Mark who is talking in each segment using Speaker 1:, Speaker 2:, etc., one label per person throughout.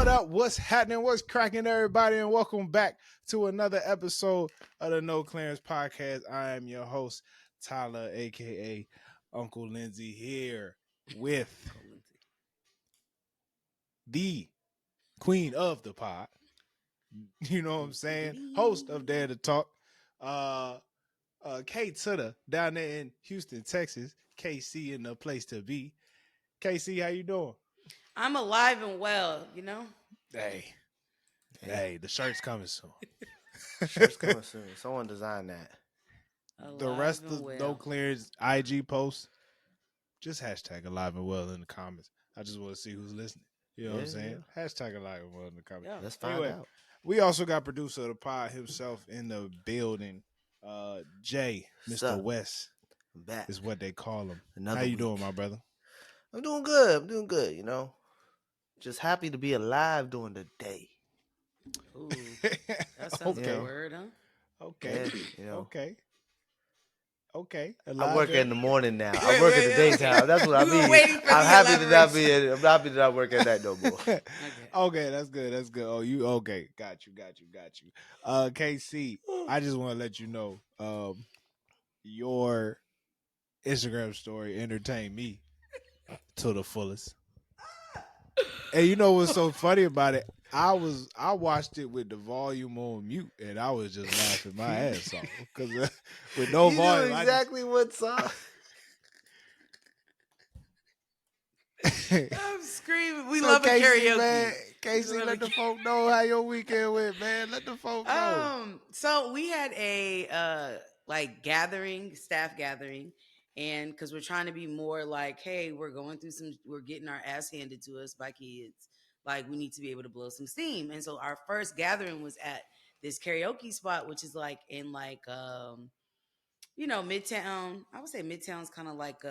Speaker 1: What up? What's happening? What's cracking, everybody? And welcome back to another episode of the No Clearance Podcast. I am your host, Tyler, aka Uncle Lindsay, here with the queen of the pod. You know what I'm saying? Host of Dare to Talk. K to the down there in Houston, Texas. KC in the place to be. KC, how you doing?
Speaker 2: I'm alive and well, you know?
Speaker 1: Hey, the shirt's coming soon.
Speaker 3: Shirt's coming soon. Someone designed that.
Speaker 1: The rest of No Clearance IG posts, just hashtag alive and well in the comments. I just want to see who's listening. You know what I'm saying? Yeah. Hashtag alive and well in the comments.
Speaker 3: Yeah. Let's find out.
Speaker 1: We also got producer of the pod himself in the building. Jay, Mr. West.
Speaker 3: I'm back.
Speaker 1: Is what they call him. How you doing, my brother?
Speaker 3: I'm doing good, you know. Just happy to be alive during the day.
Speaker 2: Ooh, that sounds like a word, huh?
Speaker 1: Okay.
Speaker 3: Yeah, you know.
Speaker 1: Okay.
Speaker 3: I work in the morning now. I work in the daytime. That's what I mean.
Speaker 2: I'm
Speaker 3: happy that I work at night no more.
Speaker 1: Okay, that's good. Oh, you okay? Got you. KC, I just want to let you know, your Instagram story entertained me to the fullest. And you know what's so funny about it? I watched it with the volume on mute, and I was just laughing my ass off because with no volume.
Speaker 3: Know exactly what song.
Speaker 2: I'm screaming. We love a karaoke.
Speaker 1: Man, Casey, let the folk know how your weekend went, man. Let the folk know.
Speaker 2: So we had a staff gathering, and because we're trying to be more like, hey, we're getting our ass handed to us by kids. Like, we need to be able to blow some steam. And so our first gathering was at this karaoke spot, which is like in Midtown. I would say Midtown's kind of like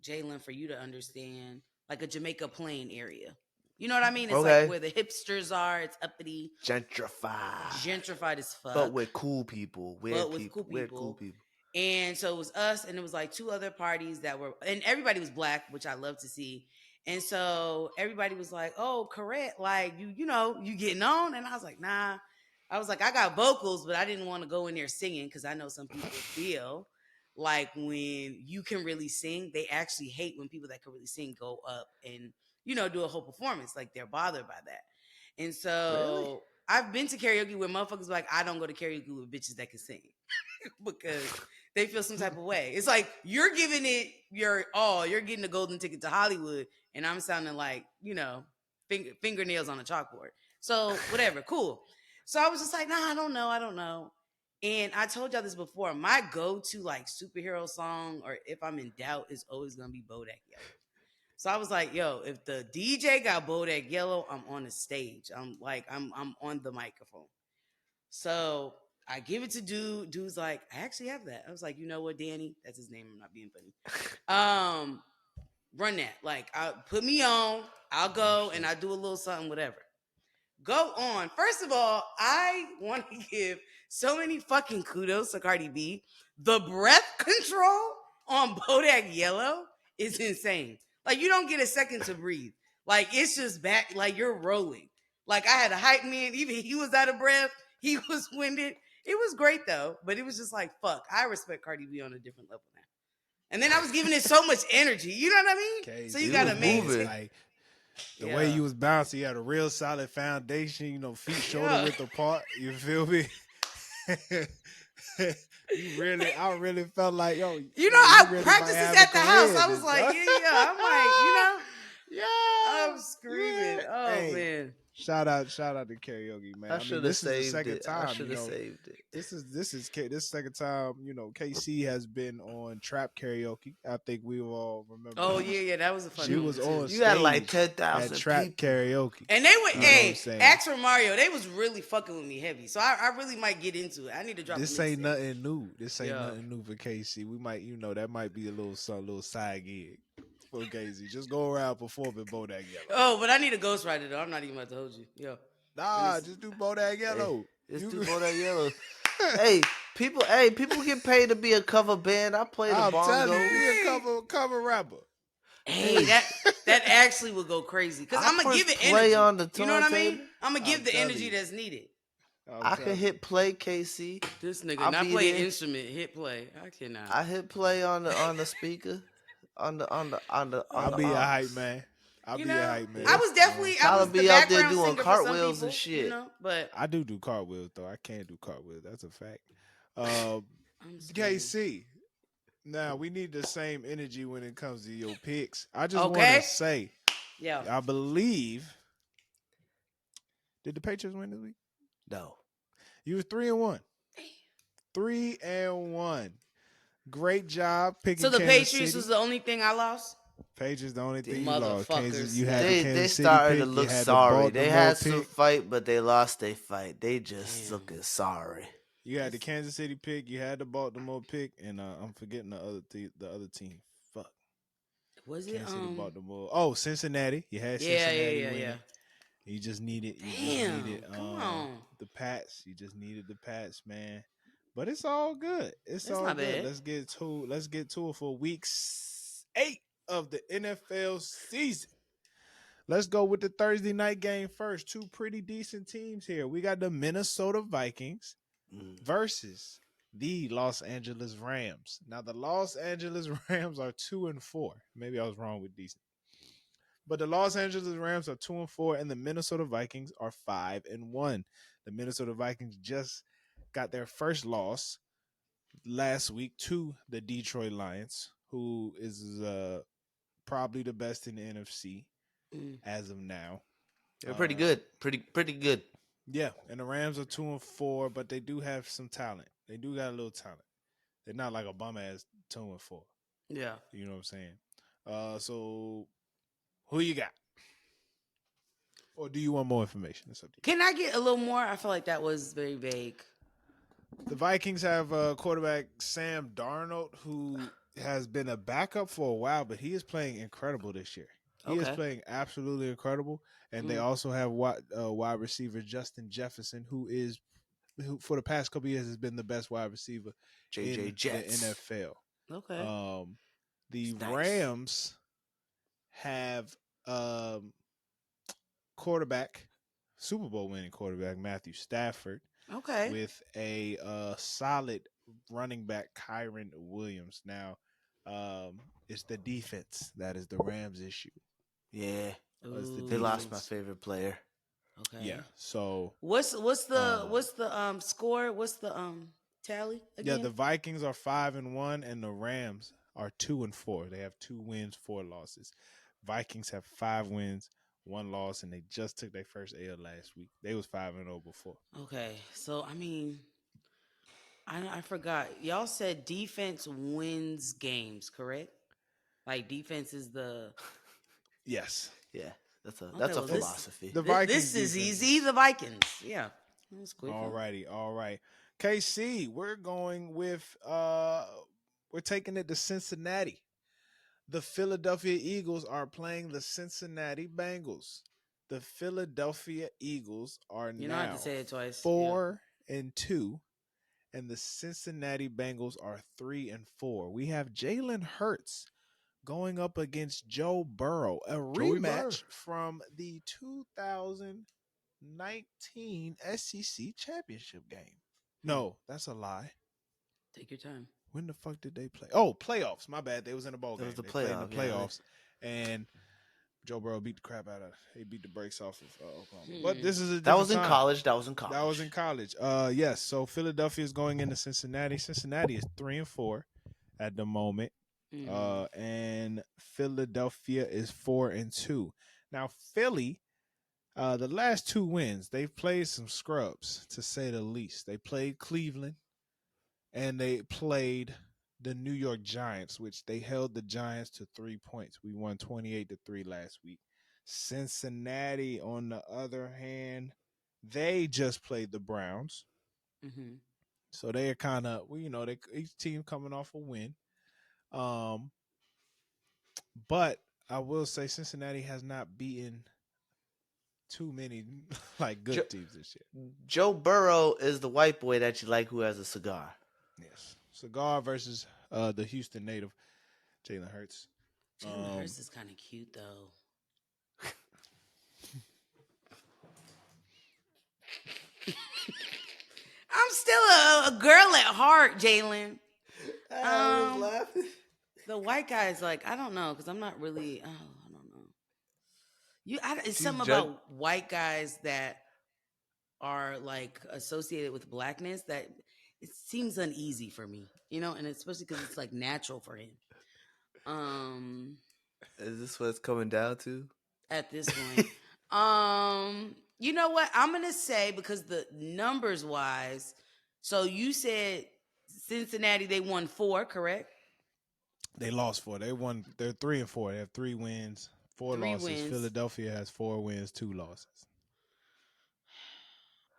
Speaker 2: Jalen, for you to understand, like a Jamaica Plain area. You know what I mean? It's like where the hipsters are. It's uppity. Gentrified as fuck.
Speaker 3: But with cool people. Cool people.
Speaker 2: And so it was us, and it was like two other parties and everybody was black, which I love to see. And so everybody was like, oh, correct. Like, you getting on? And I was like, nah. I was like, I got vocals, but I didn't want to go in there singing because I know some people feel like when you can really sing, they actually hate when people that can really sing go up and, do a whole performance. Like, they're bothered by that. And so I've been to karaoke where motherfuckers are like, I don't go to karaoke with bitches that can sing because they feel some type of way. It's like, you're giving it your all. You're getting a golden ticket to Hollywood, and I'm sounding like, fingernails on a chalkboard. So whatever, cool. So I was just like, nah, I don't know. And I told y'all this before. My go-to superhero song, or if I'm in doubt, is always gonna be Bodak Yellow. So I was like, yo, if the DJ got Bodak Yellow, I'm on the stage. I'm on the microphone. So I give it to dude. Dude's like, I actually have that. I was like, you know what, Danny? That's his name. I'm not being funny. Run that. Put me on. I'll go and I do a little something, whatever. Go on. First of all, I want to give so many fucking kudos to Cardi B. The breath control on Bodak Yellow is insane. Like, you don't get a second to breathe. Like, it's just back. Like, you're rolling. Like, I had a hype man. Even he was out of breath. He was winded. It was great, though. But it was just like, fuck. I respect Cardi B on a different level now. And then I was giving it so much energy. You know what I mean?
Speaker 1: Okay,
Speaker 2: so you got to maintain.
Speaker 1: Like, the way you was bouncing, you had a real solid foundation, feet shoulder width apart. You feel me? I really felt like, yo.
Speaker 2: I really practiced this at the house. I was like, I'm like, I'm screaming. Oh, man.
Speaker 1: Shout out to karaoke, man.
Speaker 3: I should have saved it.
Speaker 1: I
Speaker 3: should have saved it.
Speaker 1: This is second time. KC has been on Trap Karaoke. I think we all remember.
Speaker 2: Oh yeah, that was a fun.
Speaker 1: She was on.
Speaker 3: You had like 10,000
Speaker 1: at Trap Karaoke,
Speaker 2: and they were. Ask for Mario. They was really fucking with me heavy, so I really might get into it. I need to drop.
Speaker 1: This ain't nothing new. Nothing new for KC. We might, that might be a little side gig. For Casey, just go around performing Bodak Yellow.
Speaker 2: Oh, but I need a ghostwriter though. I'm not even about to hold you. Yo.
Speaker 1: Nah, just do Bodak Yellow.
Speaker 3: Just do Bodak Yellow. Hey, people get paid to be a cover band. I play the bongo.
Speaker 1: I'm telling you, be a cover rapper.
Speaker 2: Hey, that actually would go crazy because I'm gonna give it
Speaker 3: play
Speaker 2: energy.
Speaker 3: on the
Speaker 2: You know what I mean?
Speaker 3: turntable.
Speaker 2: I'm gonna give
Speaker 1: I'm
Speaker 2: the
Speaker 1: telling
Speaker 2: energy
Speaker 1: you.
Speaker 2: that's needed.
Speaker 3: I can hit play, KC.
Speaker 2: This nigga
Speaker 3: I'll
Speaker 2: not
Speaker 3: be
Speaker 2: play an
Speaker 3: there.
Speaker 2: instrument, hit play. I cannot.
Speaker 3: I hit play on the speaker,
Speaker 1: I'll
Speaker 3: on the
Speaker 1: be a hype
Speaker 3: arms.
Speaker 1: man. I'll
Speaker 2: You
Speaker 1: be a
Speaker 2: know,
Speaker 1: hype man.
Speaker 2: I was definitely I
Speaker 3: Tyler
Speaker 2: was the
Speaker 3: be out there
Speaker 2: background
Speaker 3: doing
Speaker 2: singer for some
Speaker 3: cartwheels and
Speaker 2: people. You
Speaker 3: shit.
Speaker 2: know, but
Speaker 1: I do cartwheels though. I can't do cartwheels. That's a fact. Uh,
Speaker 2: I'm screaming.
Speaker 1: KC. Now we need the same energy when it comes to your picks. I just want
Speaker 2: Okay.
Speaker 1: to say,
Speaker 2: Yeah.
Speaker 1: I believe. Did the Patriots win this week?
Speaker 3: No.
Speaker 1: You were 3-1. 3-1. Great job picking
Speaker 2: So the
Speaker 1: Kansas
Speaker 2: Patriots
Speaker 1: City.
Speaker 2: was the only thing I lost.
Speaker 1: Patriots the only thing you lost.
Speaker 2: Motherfuckers.
Speaker 1: You had the
Speaker 3: They
Speaker 1: Kansas City
Speaker 3: started to
Speaker 1: pick.
Speaker 3: look
Speaker 1: You had the
Speaker 3: sorry. They
Speaker 1: Baltimore
Speaker 3: had some
Speaker 1: pick.
Speaker 3: fight, but they lost their fight. They just
Speaker 2: Damn.
Speaker 3: looking sorry.
Speaker 1: You had the Kansas City pick. You had the Baltimore pick, and I'm forgetting the other team. Fuck.
Speaker 2: Was it
Speaker 1: Kansas City, Baltimore. Oh, Cincinnati. You had Cincinnati winning.
Speaker 2: yeah.
Speaker 1: You just needed.
Speaker 2: Damn, come on.
Speaker 1: the Pats. You just needed the Pats, man. But it's all good. It's
Speaker 2: That's
Speaker 1: all
Speaker 2: not
Speaker 1: good.
Speaker 2: bad.
Speaker 1: Let's get to it for week 8 of the NFL season. Let's go with the Thursday night game first. Two pretty decent teams here. We got the Minnesota Vikings versus the Los Angeles Rams. Now the Los Angeles Rams are 2-4. Maybe I was wrong with decent. But the Los Angeles Rams are 2-4, and the Minnesota Vikings are 5-1. The Minnesota Vikings just got their first loss last week to the Detroit Lions, who is probably the best in the NFC as of now.
Speaker 3: They're pretty good. Pretty good.
Speaker 1: Yeah, and the Rams are 2-4, but they do have some talent. They do got a little talent. They're not like a bum ass 2-4.
Speaker 2: Yeah.
Speaker 1: You know what I'm saying? So who you got? Or do you want more information? It's up to you.
Speaker 2: Can I get a little more? I feel like that was very vague.
Speaker 1: The Vikings have quarterback Sam Darnold, who has been a backup for a while, but he is playing incredible this year. He is playing absolutely incredible. And they also have wide receiver Justin Jefferson, who for the past couple of years has been the best wide receiver in
Speaker 3: Jets.
Speaker 1: the NFL.
Speaker 2: Okay.
Speaker 1: The
Speaker 3: Nice.
Speaker 1: Rams have quarterback, Super Bowl winning quarterback Matthew Stafford,
Speaker 2: Okay.
Speaker 1: with a solid running back Kyron Williams. Now, it's the defense that is the Rams' issue.
Speaker 3: Yeah.
Speaker 2: Ooh.
Speaker 3: They lost my favorite player.
Speaker 2: Okay.
Speaker 1: Yeah. So
Speaker 2: What's the score? What's the tally again?
Speaker 1: yeah, the Vikings are 5-1, and the Rams are 2-4. They have 2 wins, 4 losses. Vikings have 5 wins, 1 loss, and they just took their first L last week. They was 5-0 before.
Speaker 2: Okay, so I mean, I forgot. Y'all said defense wins games, correct? Like defense is the
Speaker 1: Yes.
Speaker 3: Yeah. That's a
Speaker 2: well,
Speaker 3: philosophy.
Speaker 1: The Vikings
Speaker 2: this is
Speaker 1: defense
Speaker 2: easy. The Vikings. Yeah. That's quick.
Speaker 1: All righty, all right. KC, we're going with we're taking it to Cincinnati. The Philadelphia Eagles are playing the Cincinnati Bengals. The Philadelphia Eagles are
Speaker 2: You don't have
Speaker 1: now
Speaker 2: to say it twice.
Speaker 1: 4-2, and the Cincinnati Bengals are 3-4. We have Jalen Hurts going up against Joe Burrow, a rematch from the 2019 SEC championship game. No, that's a lie.
Speaker 2: Take your time.
Speaker 1: When the fuck did they play? Oh, playoffs. My bad. They was in the bowl game.
Speaker 3: Was the
Speaker 1: They played in the
Speaker 3: playoff,
Speaker 1: playoffs, and Joe Burrow beat the crap out of. He beat the brakes off of Oklahoma. But this is a
Speaker 3: That was in
Speaker 1: different time.
Speaker 3: college.
Speaker 1: That was in college. Yes. So Philadelphia is going into Cincinnati. Cincinnati is 3-4 at the moment. And Philadelphia is 4-2. Now Philly, the last 2 wins, they've played some scrubs, to say the least. They played Cleveland, and they played the New York Giants, which they held the Giants to 3 points. We won 28-3 last week. Cincinnati, on the other hand, they just played the Browns. So they are kind of, each team coming off a win. But I will say Cincinnati has not beaten too many like good teams this year.
Speaker 3: Joe Burrow is the white boy that you like who has a cigar.
Speaker 1: Yes. Cigar versus the Houston native, Jalen Hurts.
Speaker 2: Jalen Hurts is kind of cute though. I'm still a girl at heart, Jalen.
Speaker 3: I was laughing.
Speaker 2: The white guy is like, I don't know, because I'm not really. Oh, I don't know. It's
Speaker 3: She's
Speaker 2: something
Speaker 3: judge.
Speaker 2: about white guys that are like associated with blackness that it seems uneasy for me, and especially because it's like natural for him.
Speaker 3: Is this what it's coming down to?
Speaker 2: At this point, you know what? I'm gonna say because the numbers wise, so you said Cincinnati they won 4, correct?
Speaker 1: They lost 4. They won. They're 3-4. They have 3 wins, 4
Speaker 2: Three
Speaker 1: losses.
Speaker 2: wins.
Speaker 1: Philadelphia has 4 wins, 2 losses.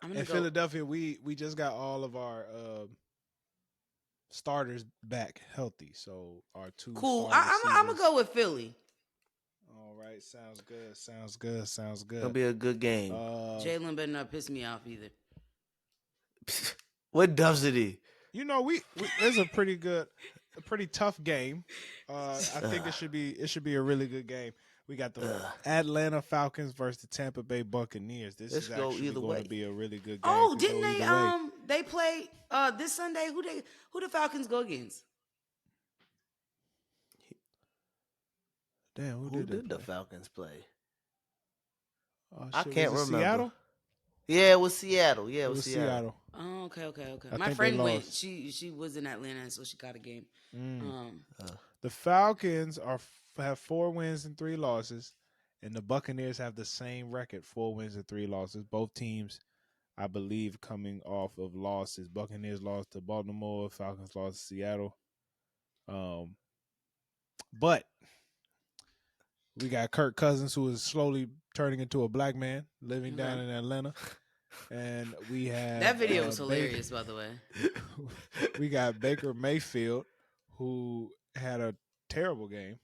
Speaker 2: I'm gonna
Speaker 1: In
Speaker 2: go.
Speaker 1: Philadelphia, we just got all of our starters back healthy. So our 2
Speaker 2: Cool.
Speaker 1: starting
Speaker 2: I'm gonna
Speaker 1: receivers.
Speaker 2: go with Philly.
Speaker 1: All right, sounds good. Sounds good. Sounds good.
Speaker 3: It'll be a good game.
Speaker 2: Jalen better not piss me off either.
Speaker 3: What doesn't he?
Speaker 1: You know, we there's a pretty tough game. I think it should be a really good game. We got the Atlanta Falcons versus the Tampa Bay Buccaneers. This
Speaker 3: Let's
Speaker 1: is
Speaker 3: go
Speaker 1: actually
Speaker 3: either
Speaker 1: going
Speaker 3: way.
Speaker 1: to be a really good game.
Speaker 2: Oh,
Speaker 1: Could
Speaker 2: didn't
Speaker 1: go
Speaker 2: they?
Speaker 1: either way.
Speaker 2: They play this Sunday. Who the Falcons go against?
Speaker 1: Damn,
Speaker 3: Who
Speaker 1: did they
Speaker 3: did the
Speaker 1: play?
Speaker 3: Falcons play?
Speaker 1: Oh,
Speaker 3: I
Speaker 1: shit,
Speaker 3: can't
Speaker 1: was it
Speaker 3: remember.
Speaker 1: Seattle?
Speaker 3: Yeah, it was Seattle. Yeah,
Speaker 1: It was Seattle.
Speaker 2: Oh, okay.
Speaker 1: I
Speaker 2: My
Speaker 1: think
Speaker 2: friend
Speaker 1: they
Speaker 2: went.
Speaker 1: lost.
Speaker 2: She was in Atlanta, so she got a game.
Speaker 1: The Falcons have 4 wins and 3 losses, and the Buccaneers have the same record, 4 wins and 3 losses. Both teams, I believe, coming off of losses. Buccaneers lost to Baltimore. Falcons lost to Seattle. But we got Kirk Cousins, who is slowly turning into a black man, living down in Atlanta. And we have
Speaker 2: That video was hilarious, by the way.
Speaker 1: we got Baker Mayfield, who had a terrible game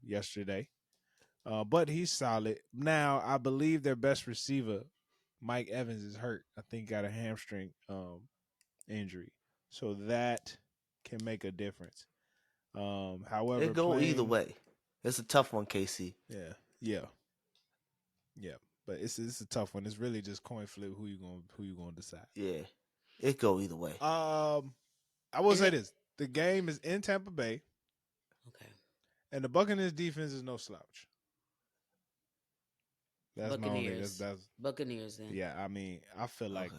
Speaker 1: yesterday, but he's solid. Now, I believe their best receiver, Mike Evans, is hurt. I think got a hamstring injury, so that can make a difference. However,
Speaker 3: it go either way. It's a tough one, KC.
Speaker 1: Yeah. But it's a tough one. It's really just coin flip who you gonna decide.
Speaker 3: Yeah, it go either way.
Speaker 1: I will say this: the game is in Tampa Bay.
Speaker 2: Okay.
Speaker 1: And the Buccaneers defense is no slouch. That's
Speaker 2: Buccaneers.
Speaker 1: my only. That's
Speaker 2: Buccaneers. Then.
Speaker 1: yeah. I mean, I feel like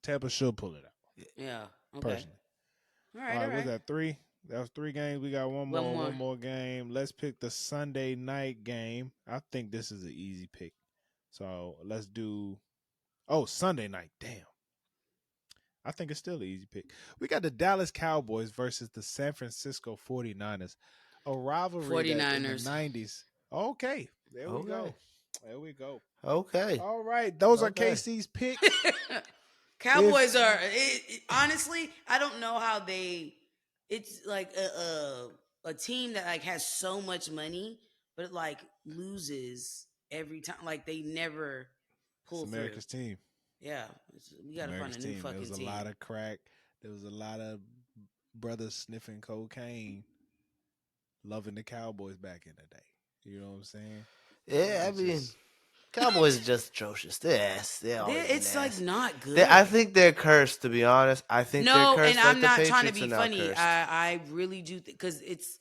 Speaker 1: Tampa should pull it out.
Speaker 2: Yeah. Okay.
Speaker 1: Personally.
Speaker 2: All right.
Speaker 1: Was that 3? That was 3 games. We got one more game. Let's pick the Sunday night game. I think this is an easy pick. So let's do. Oh, Sunday night. Damn. I think it's still an easy pick. We got the Dallas Cowboys versus the San Francisco 49ers. A rivalry that in the 90s. Okay. There we go.
Speaker 3: Okay.
Speaker 1: All right. Those are KC's picks.
Speaker 2: Cowboys are honestly, I don't know how it's like a team that like has so much money, but it like loses every time. Like they never pull
Speaker 1: it's America's
Speaker 2: through.
Speaker 1: Team.
Speaker 2: Yeah, we gotta find a new fucking team.
Speaker 1: There was a lot of crack. There was a lot of brothers sniffing cocaine, loving the Cowboys back in the day. You know what I'm saying?
Speaker 3: Yeah, I mean, Cowboys are just atrocious.
Speaker 2: It's like not good.
Speaker 3: I think they're cursed, to be honest. I think they're cursed.
Speaker 2: And I'm not trying to be funny. I really do because it's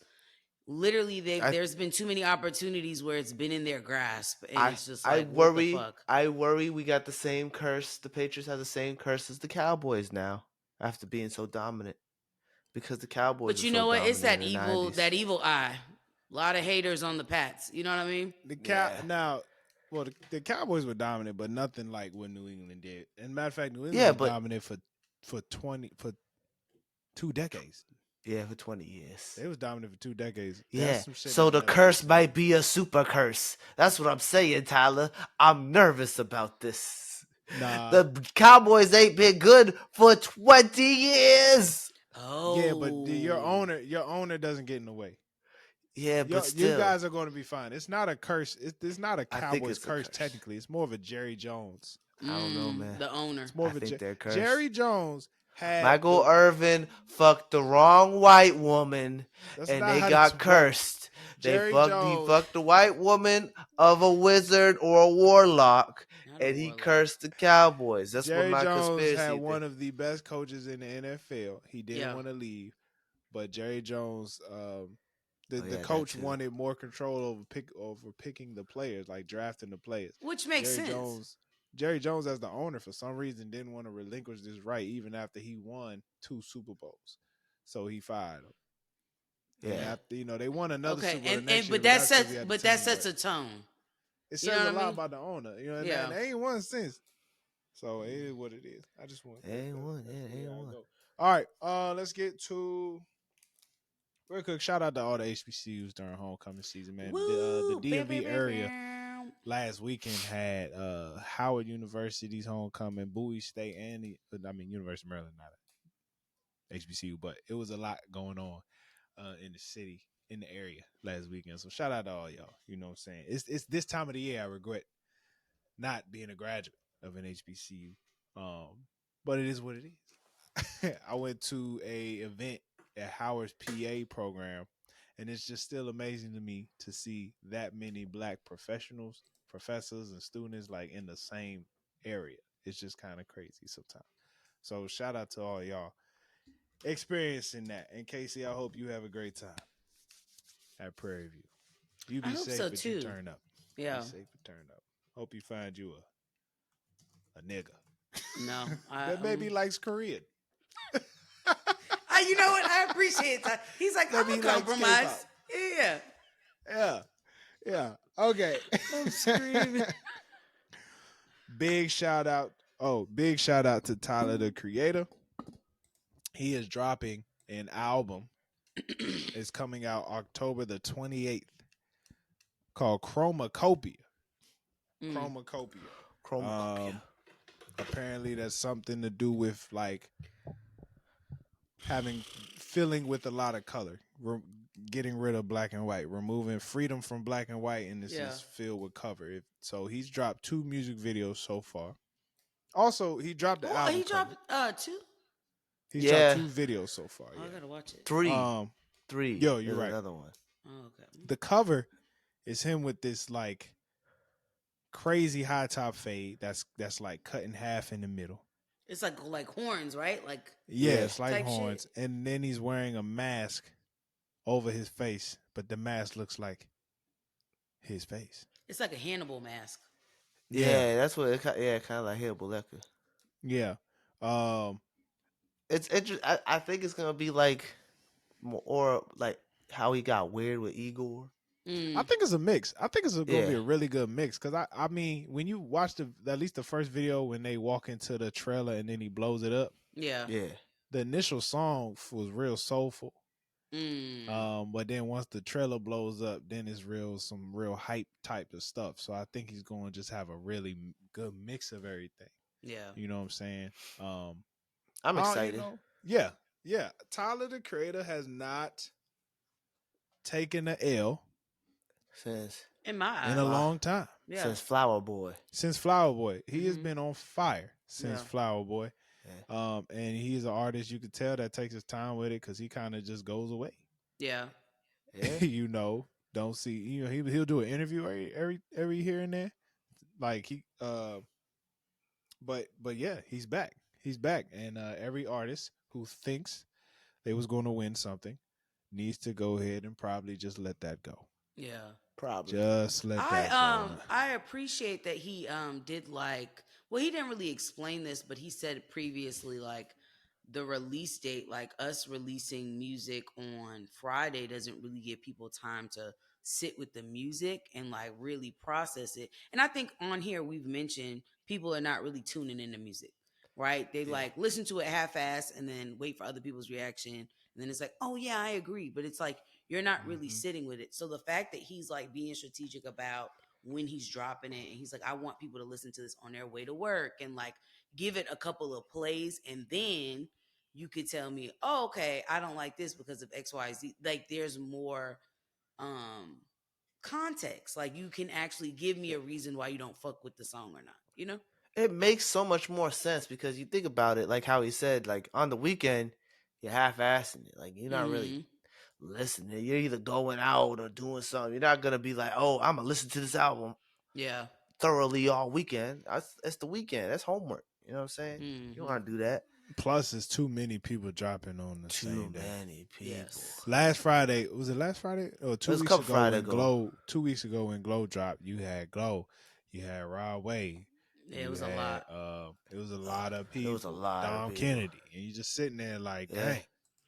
Speaker 2: literally there's been too many opportunities where it's been in their grasp, and it's just like what the fuck?
Speaker 3: I worry we got the same curse. The Patriots have the same curse as the Cowboys now after being so dominant. Because the Cowboys.
Speaker 2: But you know what? It's that evil eye. A lot of haters on the Pats. You know what I mean?
Speaker 1: Now, well, the Cowboys were dominant, but nothing like what New England did. And matter of fact, New England was dominant for 2 decades.
Speaker 3: Yeah, for 20 years.
Speaker 1: They was dominant for 2 decades.
Speaker 3: Yeah. So the curse might be a super curse. That's what I'm saying, Tyler. I'm nervous about this.
Speaker 1: Nah.
Speaker 3: The Cowboys ain't been good for 20 years.
Speaker 2: Oh.
Speaker 1: Yeah, but your owner doesn't get in the way.
Speaker 3: Yeah, but still.
Speaker 1: You guys are going to be fine. It's not a curse. It's not a Cowboys curse, technically. It's more of a Jerry Jones.
Speaker 3: I don't know, man.
Speaker 2: The owner.
Speaker 1: It's more of a Jerry Jones had
Speaker 3: Michael
Speaker 1: the.
Speaker 3: Irvin fucked the wrong white woman,
Speaker 1: That's
Speaker 3: and
Speaker 1: not
Speaker 3: they
Speaker 1: how this
Speaker 3: got
Speaker 1: works.
Speaker 3: cursed.
Speaker 1: Jerry
Speaker 3: He
Speaker 1: Jones.
Speaker 3: fucked the white woman of a wizard or a warlock,
Speaker 2: Not a
Speaker 3: and he
Speaker 2: warlock.
Speaker 3: cursed the Cowboys. That's what
Speaker 1: Jerry
Speaker 3: my
Speaker 1: Jones had
Speaker 3: conspiracy
Speaker 1: one
Speaker 3: thing.
Speaker 1: of the best coaches in the NFL. He didn't
Speaker 2: Yeah.
Speaker 1: want to leave, but Jerry Jones,
Speaker 3: Oh
Speaker 1: the
Speaker 3: yeah, that
Speaker 1: coach
Speaker 3: too.
Speaker 1: wanted more control over picking the players, like drafting the players.
Speaker 2: Which makes
Speaker 1: Jerry
Speaker 2: sense.
Speaker 1: Jones, Jerry Jones as the owner, for some reason, didn't want to relinquish this right, even after he won 2 Super Bowls. So he fired him. And
Speaker 3: Yeah.
Speaker 1: after they won another
Speaker 2: Okay,
Speaker 1: Super Bowl the
Speaker 2: and
Speaker 1: next year,
Speaker 2: but
Speaker 1: but
Speaker 2: that
Speaker 1: that's because
Speaker 2: sets
Speaker 1: he had the
Speaker 2: but that
Speaker 1: team.
Speaker 2: sets
Speaker 1: But
Speaker 2: a tone.
Speaker 1: it
Speaker 2: You know
Speaker 1: says a
Speaker 2: what I
Speaker 1: lot
Speaker 2: mean?
Speaker 1: about the owner,
Speaker 2: Yeah.
Speaker 1: and they ain't won since. So it is what it is. I just want
Speaker 3: Ain't one.
Speaker 1: that's
Speaker 3: Yeah,
Speaker 1: the way
Speaker 3: ain't
Speaker 1: I
Speaker 3: one.
Speaker 1: go. All right, let's get to real quick. Shout out to all the HBCUs during homecoming season, man. The
Speaker 2: Woo! Bam, bam,
Speaker 1: DMV
Speaker 2: bam,
Speaker 1: area
Speaker 2: bam.
Speaker 1: last weekend had Howard University's homecoming, Bowie State, and University of Maryland, not a HBCU, but it was a lot going on in the city, in the area last weekend. So shout out to all y'all. You know what I'm saying? It's this time of the year I regret not being a graduate of an HBCU. But it is what it is. I went to a event at Howard's PA program, and it's just still amazing to me to see that many black professionals, professors, and students like in the same area. It's just kind of crazy sometimes. So shout out to all y'all experiencing that. And Casey, I hope you have a great time at Prairie View. You
Speaker 2: I
Speaker 1: be
Speaker 2: hope
Speaker 1: safe,
Speaker 2: so
Speaker 1: but you
Speaker 2: too.
Speaker 1: turn up. Be
Speaker 2: Yeah.
Speaker 1: safe, but turn up. Hope you find you a nigga
Speaker 2: No.
Speaker 1: that maybe likes Korean.
Speaker 2: You know what? I appreciate that. He's like,
Speaker 1: Maybe
Speaker 2: I'm
Speaker 1: he
Speaker 2: a
Speaker 1: likes K-pop.
Speaker 2: compromise. Yeah.
Speaker 1: Yeah, yeah. Okay.
Speaker 2: I'm screaming.
Speaker 1: Big shout out. Oh, big shout out to Tyler the Creator. He is dropping an album. It's coming out October the 28th called Chromakopia.
Speaker 2: Mm.
Speaker 1: Chromakopia.
Speaker 3: Chromacopia.
Speaker 1: Apparently that's something to do with like having filling with a lot of color, getting rid of black and white, removing freedom from black and white, and this
Speaker 2: Yeah.
Speaker 1: is filled with cover. So he's dropped 2 music videos so far. Also, he dropped the
Speaker 2: Well,
Speaker 1: album
Speaker 2: he
Speaker 1: cover.
Speaker 2: dropped 2.
Speaker 1: He's dropped
Speaker 3: Yeah.
Speaker 1: 2 videos so far.
Speaker 2: Oh, I
Speaker 1: Yeah.
Speaker 2: gotta watch it.
Speaker 3: Three.
Speaker 1: Um.
Speaker 3: Three.
Speaker 1: Yo, you're
Speaker 3: There's
Speaker 1: right.
Speaker 3: another one.
Speaker 2: Oh, okay.
Speaker 1: The cover is him with this like crazy high top fade that's like cut in half in the middle.
Speaker 2: It's like horns, right? Like
Speaker 1: Yeah,
Speaker 3: Yeah.
Speaker 1: it's like
Speaker 2: type
Speaker 1: horns,
Speaker 2: shit.
Speaker 1: and then he's wearing a mask over his face, but the mask looks like his face.
Speaker 2: It's like a Hannibal mask.
Speaker 3: Yeah, that's what. Yeah, kind of like Hannibal Lecter.
Speaker 1: Yeah. Um.
Speaker 3: It's interesting. I think it's gonna be like, or like how he got weird with Igor.
Speaker 1: I
Speaker 2: Mm.
Speaker 1: think it's a mix. I think it's going to be
Speaker 3: Yeah.
Speaker 1: a really good mix because I mean when you watch at least the first video when they walk into the trailer and then he blows it up,
Speaker 2: Yeah.
Speaker 3: Yeah.
Speaker 1: the initial song was real soulful.
Speaker 2: Mm.
Speaker 1: But then once the trailer blows up, then it's some real hype type of stuff. So I think he's going to just have a really good mix of everything.
Speaker 2: Yeah.
Speaker 1: You know what I'm saying?
Speaker 3: I'm excited.
Speaker 1: Yeah, yeah. Tyler the Creator has not taken an L
Speaker 3: Since
Speaker 2: In my eyes.
Speaker 1: in a
Speaker 3: Wow.
Speaker 1: long time.
Speaker 2: Yeah.
Speaker 3: since Flower Boy.
Speaker 1: Since Flower Boy, he has
Speaker 2: Mhm.
Speaker 1: been on fire since
Speaker 2: Yeah.
Speaker 1: Flower Boy.
Speaker 3: Yeah.
Speaker 1: And he's an artist you could tell that takes his time with it because he kind of just goes away.
Speaker 2: Yeah.
Speaker 3: Yeah.
Speaker 1: Don't see. He'll do an interview every here and there. Like but yeah, he's back. He's back, and every artist who thinks they was going to win something needs to go ahead and probably just let that go.
Speaker 2: Yeah.
Speaker 3: Probably.
Speaker 1: Just let that go.
Speaker 2: I appreciate that he did like, well, he didn't really explain this, but he said previously like the release date, like us releasing music on Friday doesn't really give people time to sit with the music and like really process it. And I think on here we've mentioned people are not really tuning into music, right? They
Speaker 3: Yeah.
Speaker 2: like listen to it half ass and then wait for other people's reaction. And then it's like, oh yeah, I agree. But it's like you're not really
Speaker 1: Mhm.
Speaker 2: sitting with it. So the fact that he's like being strategic about when he's dropping it, and he's like, I want people to listen to this on their way to work and like give it a couple of plays, and then you could tell me, oh, okay, I don't like this because of XYZ. Like there's more um context. Like you can actually give me a reason why you don't fuck with the song or not, you know?
Speaker 3: it makes so much more sense because you think about it, like how he said, like on the weekend, you're half-assing it. Like you're not really listening. You're either going out or doing something. You're not gonna be like, oh, I'm gonna listen to this album
Speaker 2: Yeah.
Speaker 3: thoroughly all weekend. It's the weekend. That's homework. You know what I'm saying? You don't want to do that.
Speaker 1: Plus, it's too many people dropping on the
Speaker 3: Too
Speaker 1: same day.
Speaker 3: many people.
Speaker 2: Yes.
Speaker 1: Last Friday, was it last Friday or
Speaker 3: It
Speaker 1: 2
Speaker 3: was a
Speaker 1: weeks
Speaker 3: couple
Speaker 1: ago
Speaker 3: Friday
Speaker 1: when
Speaker 3: ago.
Speaker 1: Glow? 2 weeks ago when Glow dropped, you had Glow, you had Rod Wave.
Speaker 2: Yeah, it
Speaker 1: you
Speaker 2: was
Speaker 1: had,
Speaker 2: a lot.
Speaker 1: It was a lot of people.
Speaker 3: It was a lot of
Speaker 1: Dom
Speaker 3: people.
Speaker 1: Kennedy, and you just sitting there like,
Speaker 3: Yeah.
Speaker 1: dang.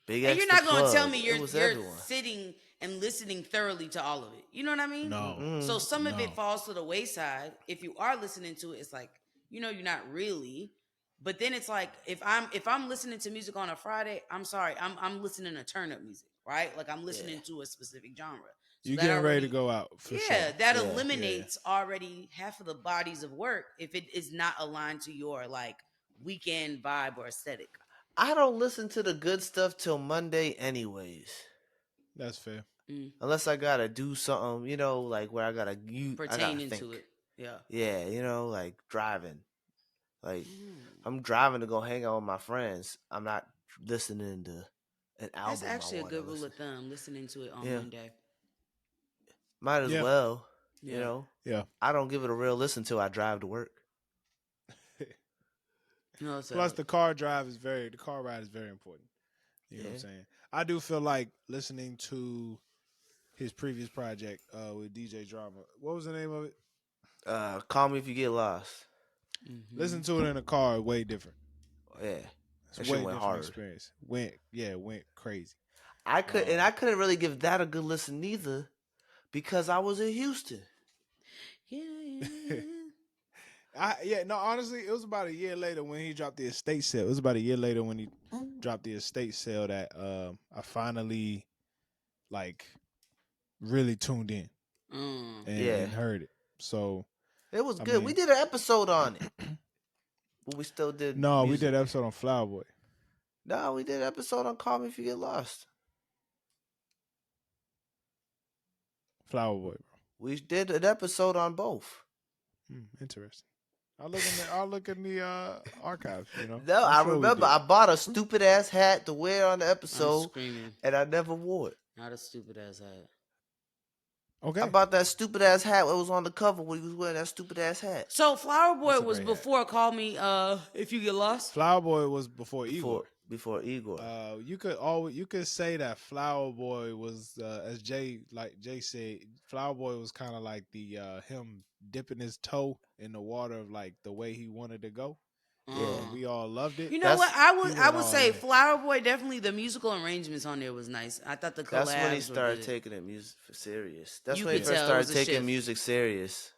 Speaker 3: Big
Speaker 2: And you're
Speaker 3: extra
Speaker 2: not gonna
Speaker 3: plug.
Speaker 2: tell me
Speaker 3: It was
Speaker 2: you're
Speaker 3: everyone.
Speaker 2: sitting and listening thoroughly to all of it. You know what I mean?
Speaker 1: No.
Speaker 2: So some of
Speaker 1: No.
Speaker 2: it falls to the wayside. If you are listening to it, it's like, you're not really. But then it's like if I'm listening to music on a Friday, I'm sorry, I'm listening to turn up music, right? Like I'm listening to a specific genre. So
Speaker 1: You
Speaker 2: that
Speaker 1: getting ready
Speaker 2: already,
Speaker 1: to go out for sure.
Speaker 2: yeah, that
Speaker 3: Yeah.
Speaker 2: eliminates already half of the bodies of work if it is not aligned to your like weekend vibe or aesthetic.
Speaker 3: I don't listen to the good stuff till Monday, anyways.
Speaker 1: That's fair.
Speaker 3: Unless I gotta do something, like where I gotta
Speaker 2: Pertaining
Speaker 3: think.
Speaker 2: to it. Yeah.
Speaker 3: Yeah, like driving. Like I'm driving to go hang out with my friends. I'm not listening to an album.
Speaker 2: That's actually
Speaker 3: I
Speaker 2: a
Speaker 3: wanna
Speaker 2: good rule
Speaker 3: listen.
Speaker 2: of thumb, listening to it on
Speaker 3: Yeah.
Speaker 2: Monday.
Speaker 3: Might as
Speaker 1: Yeah.
Speaker 3: well.
Speaker 2: Yeah.
Speaker 1: Yeah.
Speaker 3: I don't give it a real listen till I drive to work.
Speaker 2: No, so
Speaker 1: Plus, the car ride is very important. You know what I'm saying? I do feel like listening to his previous project with DJ Drama. What was the name of it?
Speaker 3: Call Me If You Get Lost.
Speaker 1: Listen to it in a car, way different.
Speaker 3: Yeah.
Speaker 1: It's
Speaker 3: That
Speaker 1: a
Speaker 3: shit
Speaker 1: way
Speaker 3: went
Speaker 1: different
Speaker 3: hard.
Speaker 1: experience. Went crazy.
Speaker 3: I couldn't really give that a good listen neither because I was in Houston.
Speaker 1: Honestly, it was about a year later when he dropped the estate sale. It was about a year later when he dropped the estate sale that I finally like really tuned in and heard it. So
Speaker 3: it was good. We did an episode on it. But we still did
Speaker 1: we
Speaker 3: music.
Speaker 1: did an episode on Flower Boy.
Speaker 3: No, we did an episode on Call Me If You Get Lost.
Speaker 1: Flower Boy, bro.
Speaker 3: We did an episode on both.
Speaker 1: Interesting. I'll look in the archives,
Speaker 3: No, I
Speaker 1: sure
Speaker 3: remember I bought a stupid ass hat to wear on the episode, and I never wore it.
Speaker 2: Not a stupid ass hat.
Speaker 1: Okay.
Speaker 3: I bought that stupid ass hat that was on the cover when he was wearing that stupid ass hat.
Speaker 2: So Flower Boy was before Call Me If You Get Lost?
Speaker 1: Flower Boy was before Igor.
Speaker 3: Before Igor.
Speaker 1: You could say that Flower Boy was as Jay said, Flower Boy was kind of like the him dipping his toe in the water of like the way he wanted to go. Yeah, we all loved it.
Speaker 2: You know what? I would say Flower Boy, definitely the musical arrangements on there was nice. I thought the collabs
Speaker 3: That's when he started
Speaker 2: were
Speaker 3: taking it music serious. That's
Speaker 2: You
Speaker 3: when he
Speaker 2: could
Speaker 3: first
Speaker 2: tell it was
Speaker 3: started
Speaker 2: a
Speaker 3: taking
Speaker 2: shift.
Speaker 3: music serious.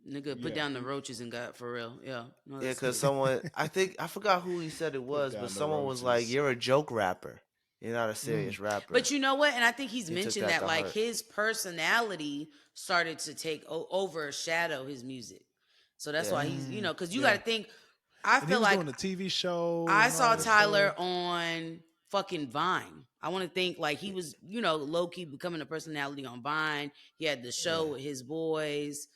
Speaker 2: Nigga put down the roaches and got for real. Yeah. No,
Speaker 3: Yeah,
Speaker 2: that's
Speaker 3: because
Speaker 2: it.
Speaker 3: someone, I forgot who he said it was,
Speaker 1: down
Speaker 3: but
Speaker 1: the
Speaker 3: someone was like,
Speaker 1: roaches.
Speaker 3: "You're a joke rapper. You're not a serious rapper."
Speaker 2: But you know what? And I think he's
Speaker 3: He took
Speaker 2: mentioned
Speaker 3: that
Speaker 2: that
Speaker 3: to
Speaker 2: like
Speaker 3: heart.
Speaker 2: his personality started to take overshadow his music. So that's why he's, because you got to think. I
Speaker 1: And
Speaker 2: feel
Speaker 1: he was
Speaker 2: like
Speaker 1: doing a TV show.
Speaker 2: I
Speaker 1: and
Speaker 2: saw
Speaker 1: all this
Speaker 2: Tyler
Speaker 1: stuff.
Speaker 2: on fucking Vine. I want to think like he was, low key becoming a personality on Vine. He had the show with his boys,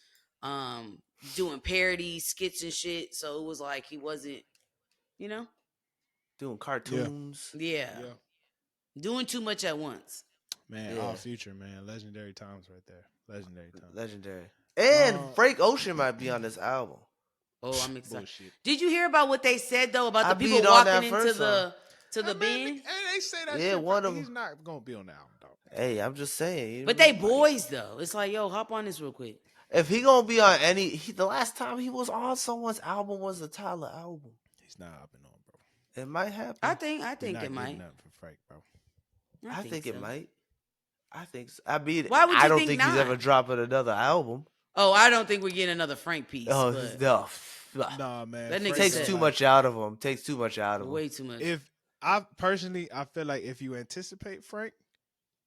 Speaker 2: doing parodies, skits and shit. So it was like he wasn't,
Speaker 3: doing cartoons.
Speaker 2: yeah, doing too much at once.
Speaker 1: Man,
Speaker 3: Yeah.
Speaker 1: Our Future, man, legendary times right there. Legendary times.
Speaker 3: Legendary. And Frank Ocean might be on this album.
Speaker 2: Oh, I'm excited.
Speaker 1: Bullshit.
Speaker 2: Did you hear about what they said though about
Speaker 3: I
Speaker 2: the people
Speaker 3: beat on that
Speaker 2: walking into
Speaker 3: first
Speaker 2: the bin?
Speaker 1: And they say that
Speaker 3: Yeah,
Speaker 1: shit,
Speaker 3: one
Speaker 1: but
Speaker 3: of
Speaker 1: he's
Speaker 3: them.
Speaker 1: not gonna be on the album, dog.
Speaker 3: Hey, I'm just saying.
Speaker 2: But they boys though. It's like, yo, hop on this real quick.
Speaker 3: If he gonna be on the last time he was on someone's album was the Tyler album.
Speaker 1: He's not hopping on, bro.
Speaker 3: It might happen.
Speaker 2: I think
Speaker 1: You're not
Speaker 2: it might.
Speaker 1: getting nothing for Frank, bro.
Speaker 3: I think it
Speaker 2: so.
Speaker 3: might. I think so. I mean,
Speaker 2: Why would you
Speaker 3: I don't
Speaker 2: think
Speaker 3: think he's
Speaker 2: not?
Speaker 3: ever dropping another album.
Speaker 2: Oh, I don't think we're getting another Frank piece.
Speaker 3: Oh,
Speaker 2: but
Speaker 3: no.
Speaker 1: Nah, man.
Speaker 2: That nigga
Speaker 1: Frank
Speaker 3: Takes
Speaker 2: said-
Speaker 3: too much out of him. Takes too much out of him.
Speaker 2: way too much.
Speaker 1: If I feel like if you anticipate Frank,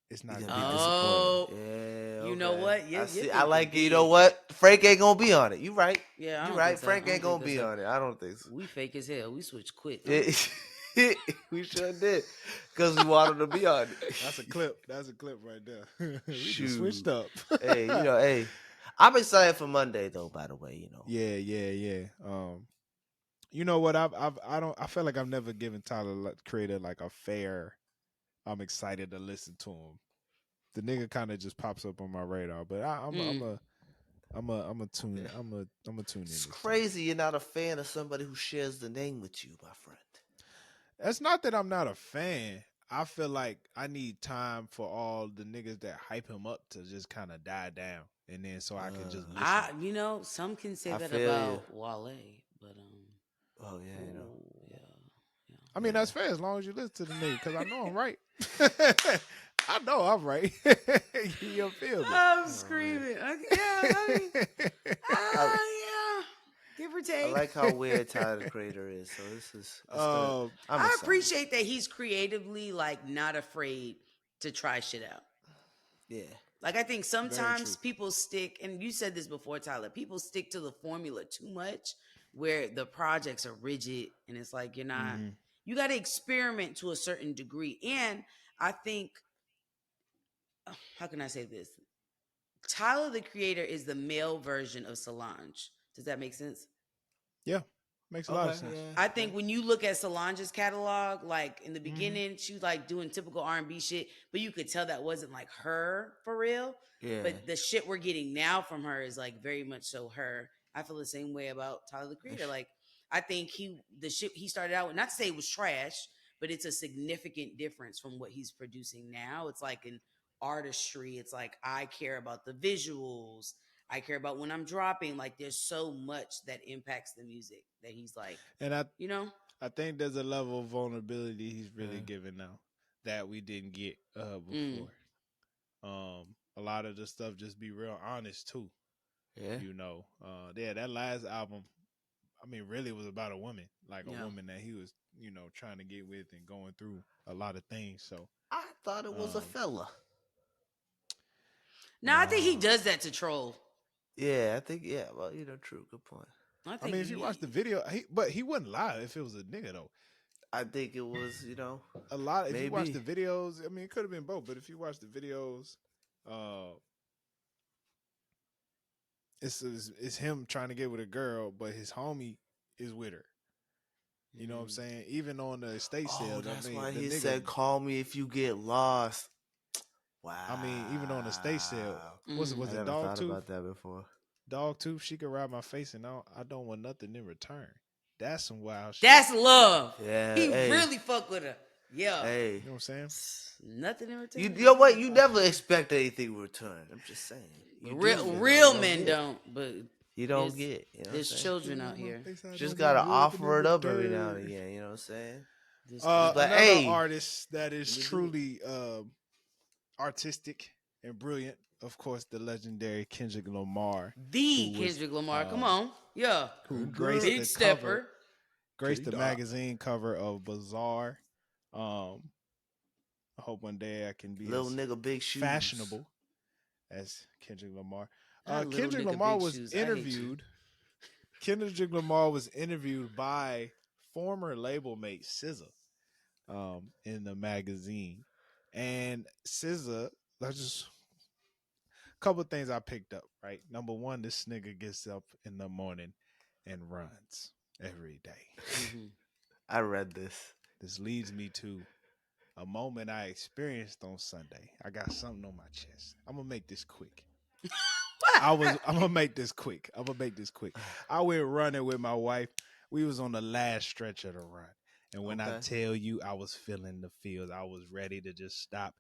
Speaker 1: it's not
Speaker 3: He's
Speaker 1: gonna
Speaker 3: gonna
Speaker 1: be
Speaker 3: be
Speaker 2: Oh.
Speaker 3: disappointed. Yeah,
Speaker 2: You know
Speaker 3: okay.
Speaker 2: what? Yeah,
Speaker 3: I see.
Speaker 2: you're
Speaker 3: I like it.
Speaker 2: thinking
Speaker 3: You know
Speaker 2: big.
Speaker 3: what? Frank ain't gonna be on it. You right.
Speaker 2: Yeah, I
Speaker 3: You
Speaker 2: don't
Speaker 3: right.
Speaker 2: think so.
Speaker 3: Frank
Speaker 2: I don't
Speaker 3: ain't gonna
Speaker 2: think
Speaker 3: be
Speaker 2: that's
Speaker 3: on it. I don't think so.
Speaker 2: We fake as hell. We switch quick.
Speaker 3: Yeah, we sure did because we wanted him to be on it.
Speaker 1: That's a clip. That's a clip right there. We
Speaker 3: Shoot.
Speaker 1: just switched up.
Speaker 3: Hey, hey, I'm excited for Monday though. By the way,
Speaker 1: Yeah. You know what? I feel like I've never given Tyler Creator like a fair. I'm excited to listen to him. The nigga kind of just pops up on my radar, but I'm a tune.
Speaker 3: Yeah.
Speaker 1: I'm a tune in
Speaker 3: It's
Speaker 1: this time.
Speaker 3: crazy you're not a fan of somebody who shares the name with you, my friend.
Speaker 1: It's not that I'm not a fan. I feel like I need time for all the niggas that hype him up to just kind of die down, and then so I can just listen.
Speaker 2: Some can say
Speaker 3: I
Speaker 2: that
Speaker 3: feel you.
Speaker 2: about Wale, but
Speaker 3: Oh yeah,
Speaker 2: yeah, yeah.
Speaker 1: I mean,
Speaker 3: Yeah.
Speaker 1: that's fair as long as you listen to the nigga, because I know I'm right. I know I'm right. You feel me?
Speaker 2: I'm
Speaker 3: Oh man.
Speaker 2: screaming. Okay, yeah, I mean,
Speaker 3: I,
Speaker 2: yeah, give or
Speaker 3: I
Speaker 2: take.
Speaker 3: like how weird Tyler the Creator is. So it's gonna.
Speaker 1: um,
Speaker 3: I'm
Speaker 2: I
Speaker 3: excited.
Speaker 2: appreciate that he's creatively like not afraid to try shit out.
Speaker 3: Yeah.
Speaker 2: Like I think
Speaker 1: very true.
Speaker 2: sometimes people stick, and you said this before, Tyler. People stick to the formula too much, where the projects are rigid, and it's like you're not.
Speaker 1: Hmm.
Speaker 2: You got to experiment to a certain degree, and I think, how can I say this? Tyler the Creator is the male version of Solange. Does that make sense?
Speaker 1: Yeah, makes a lot of
Speaker 3: Okay.
Speaker 1: sense.
Speaker 3: Yeah.
Speaker 2: I
Speaker 3: Yeah.
Speaker 2: think when you look at Solange's catalog, like in the
Speaker 1: Hmm.
Speaker 2: beginning, she was like doing typical R&B shit, but you could tell that wasn't like her for real.
Speaker 3: Yeah.
Speaker 2: But the shit we're getting now from her is like very much so her. I feel the same way about Tyler the Creator. Like I think the shit he started out with, not to say it was trash, but it's a significant difference from what he's producing now. It's like an artistry. It's like I care about the visuals. I care about when I'm dropping. Like there's so much that impacts the music that he's like,
Speaker 1: And
Speaker 2: you know?
Speaker 1: I think there's a level of vulnerability he's really
Speaker 3: Yeah.
Speaker 1: giving now that we didn't get
Speaker 2: Mm.
Speaker 1: before. A lot of the stuff just be real honest too.
Speaker 3: Yeah.
Speaker 1: Yeah, that last album, I mean, really was about a woman, like a
Speaker 2: Yeah.
Speaker 1: woman that he was, trying to get with and going through a lot of things. So,
Speaker 3: I thought it was a
Speaker 1: um,
Speaker 3: fella.
Speaker 2: Now I think he
Speaker 1: nah.
Speaker 2: does that to troll.
Speaker 3: Yeah, I think. Yeah. Well, true. Good point.
Speaker 2: I
Speaker 1: I
Speaker 2: think
Speaker 1: mean, if you watch the video, but he wouldn't lie if it was a nigga though.
Speaker 3: I think it was.
Speaker 1: A lot. If you watch the
Speaker 3: Maybe.
Speaker 1: videos, I mean, it could have been both. But if you watch the videos, uh, it's him trying to get with a girl, but his homie is with her. You know what I'm saying? Even on the estate
Speaker 3: Oh,
Speaker 1: sale, I
Speaker 3: that's
Speaker 1: mean,
Speaker 3: why
Speaker 1: the
Speaker 3: he
Speaker 1: nigga.
Speaker 3: said, "Call me if you get lost." Wow.
Speaker 1: I mean, even on the estate sale,
Speaker 3: I
Speaker 1: was it
Speaker 3: never
Speaker 1: dog
Speaker 3: thought
Speaker 1: tooth?
Speaker 3: about that before.
Speaker 1: Dog tooth, she could ride my face, and I don't want nothing in return. That's some wild shit.
Speaker 2: That's love.
Speaker 3: Yeah.
Speaker 2: He
Speaker 3: Hey.
Speaker 2: really fuck with her. Yeah.
Speaker 3: Hey.
Speaker 1: You know what I'm saying?
Speaker 2: Nothing in return.
Speaker 3: You know what? You never expect anything in return. I'm just saying. You do,
Speaker 2: Real
Speaker 3: you don't
Speaker 2: men
Speaker 3: get.
Speaker 2: don't, but
Speaker 3: You don't
Speaker 2: there's,
Speaker 3: get. You know what I'm
Speaker 2: there's
Speaker 3: saying?
Speaker 2: children out here.
Speaker 3: Just gotta offer it up every now and again. You know what I'm saying?
Speaker 2: There's
Speaker 3: Just like,
Speaker 1: Another
Speaker 3: hey,
Speaker 1: artist that is
Speaker 3: let me do it.
Speaker 1: truly artistic and brilliant, of course, the legendary Kendrick Lamar,
Speaker 2: the
Speaker 1: who was
Speaker 2: Kendrick Lamar. Come on. Yeah.
Speaker 1: who
Speaker 2: Big stepper.
Speaker 1: graced the magazine cover of Bazaar. Um, I hope one day I can be
Speaker 3: Little
Speaker 1: as
Speaker 3: nigga, big shoes.
Speaker 1: fashionable as Kendrick Lamar.
Speaker 2: Not little
Speaker 1: Kendrick
Speaker 2: nigga,
Speaker 1: Lamar
Speaker 2: big
Speaker 1: was
Speaker 2: shoes. I hate you.
Speaker 1: interviewed. Kendrick Lamar was interviewed by former label mate SZA in the magazine, and SZA. That's just a couple of things I picked up. Right, number one, this nigga gets up in the morning and runs every day.
Speaker 2: Mhm.
Speaker 3: I read this.
Speaker 1: This leads me to a moment I experienced on Sunday. I got something on my chest. I'm gonna make this quick. I'm gonna make this quick. I went running with my wife. We was on the last stretch of the run. And when I
Speaker 3: Okay.
Speaker 1: tell you I was feeling the feels, I was ready to just stop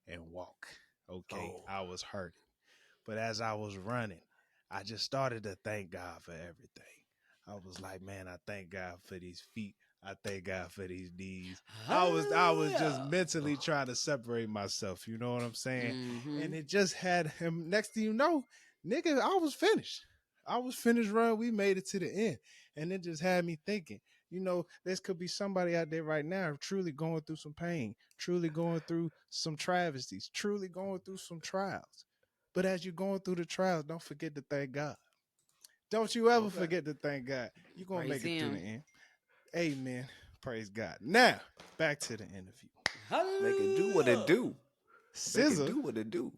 Speaker 1: and walk. Okay.
Speaker 3: Oh.
Speaker 1: I was hurting. But as I was running, I just started to thank God for everything. I was like, man, I thank God for these feet. I thank God for these knees. I was just mentally trying to separate myself. You know what I'm saying?
Speaker 2: Mhm.
Speaker 1: And it just had him. Next thing you know, nigga, I was finished. I was finished run. We made it to the end. And it just had me thinking, this could be somebody out there right now truly going through some pain, truly going through some travesties, truly going through some trials. But as you're going through the trials, don't forget to thank God. Don't you ever
Speaker 3: Okay.
Speaker 1: forget to thank God. You're going to
Speaker 2: Praise
Speaker 1: make it through the
Speaker 2: him.
Speaker 1: end. Amen. Praise God. Now, back to the interview.
Speaker 3: Make it do what it do. Make it
Speaker 1: SZA,
Speaker 3: do what it do.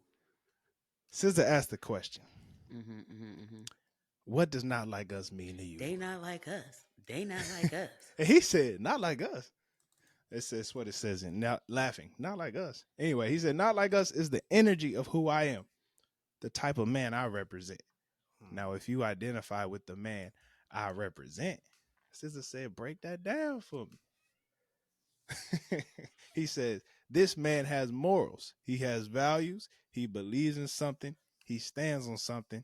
Speaker 1: SZA asked the question,
Speaker 2: Mhm.
Speaker 1: what does not like us mean to you?
Speaker 2: They not like us. They not like us.
Speaker 1: And he said, not like us. That's what it says in now laughing. Not like us. Anyway, he said, not like us is the energy of who I am, the type of man I represent. Now, if you identify with the man I represent, Sister said, break that down for me. He says, this man has morals. He has values. He believes in something. He stands on something.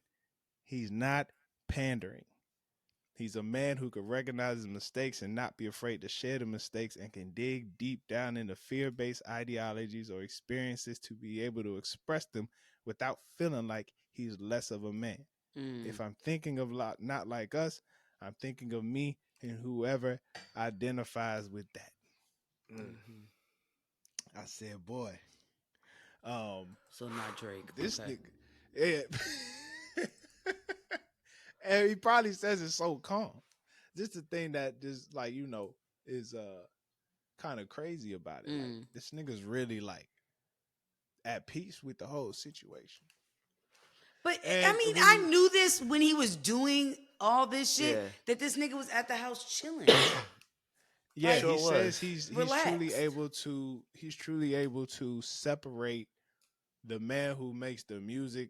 Speaker 1: He's not pandering. He's a man who can recognize his mistakes and not be afraid to share the mistakes and can dig deep down into fear-based ideologies or experiences to be able to express them without feeling like he's less of a man. If I'm thinking of not like us, I'm thinking of me and whoever identifies with that. I said, boy.
Speaker 2: So not Drake.
Speaker 1: This
Speaker 2: Okay.
Speaker 1: nigga, yeah. And he probably says it so calm. Just the thing that just like, is kind of crazy about it. Like, this nigga's really like at peace with the whole situation.
Speaker 2: But
Speaker 1: And
Speaker 2: I mean, I knew this when he was doing all this shit, that this nigga was at the house chilling.
Speaker 1: Yeah,
Speaker 3: Sure
Speaker 1: he says
Speaker 3: was.
Speaker 1: he's
Speaker 2: Relaxed.
Speaker 1: truly able to separate the man who makes the music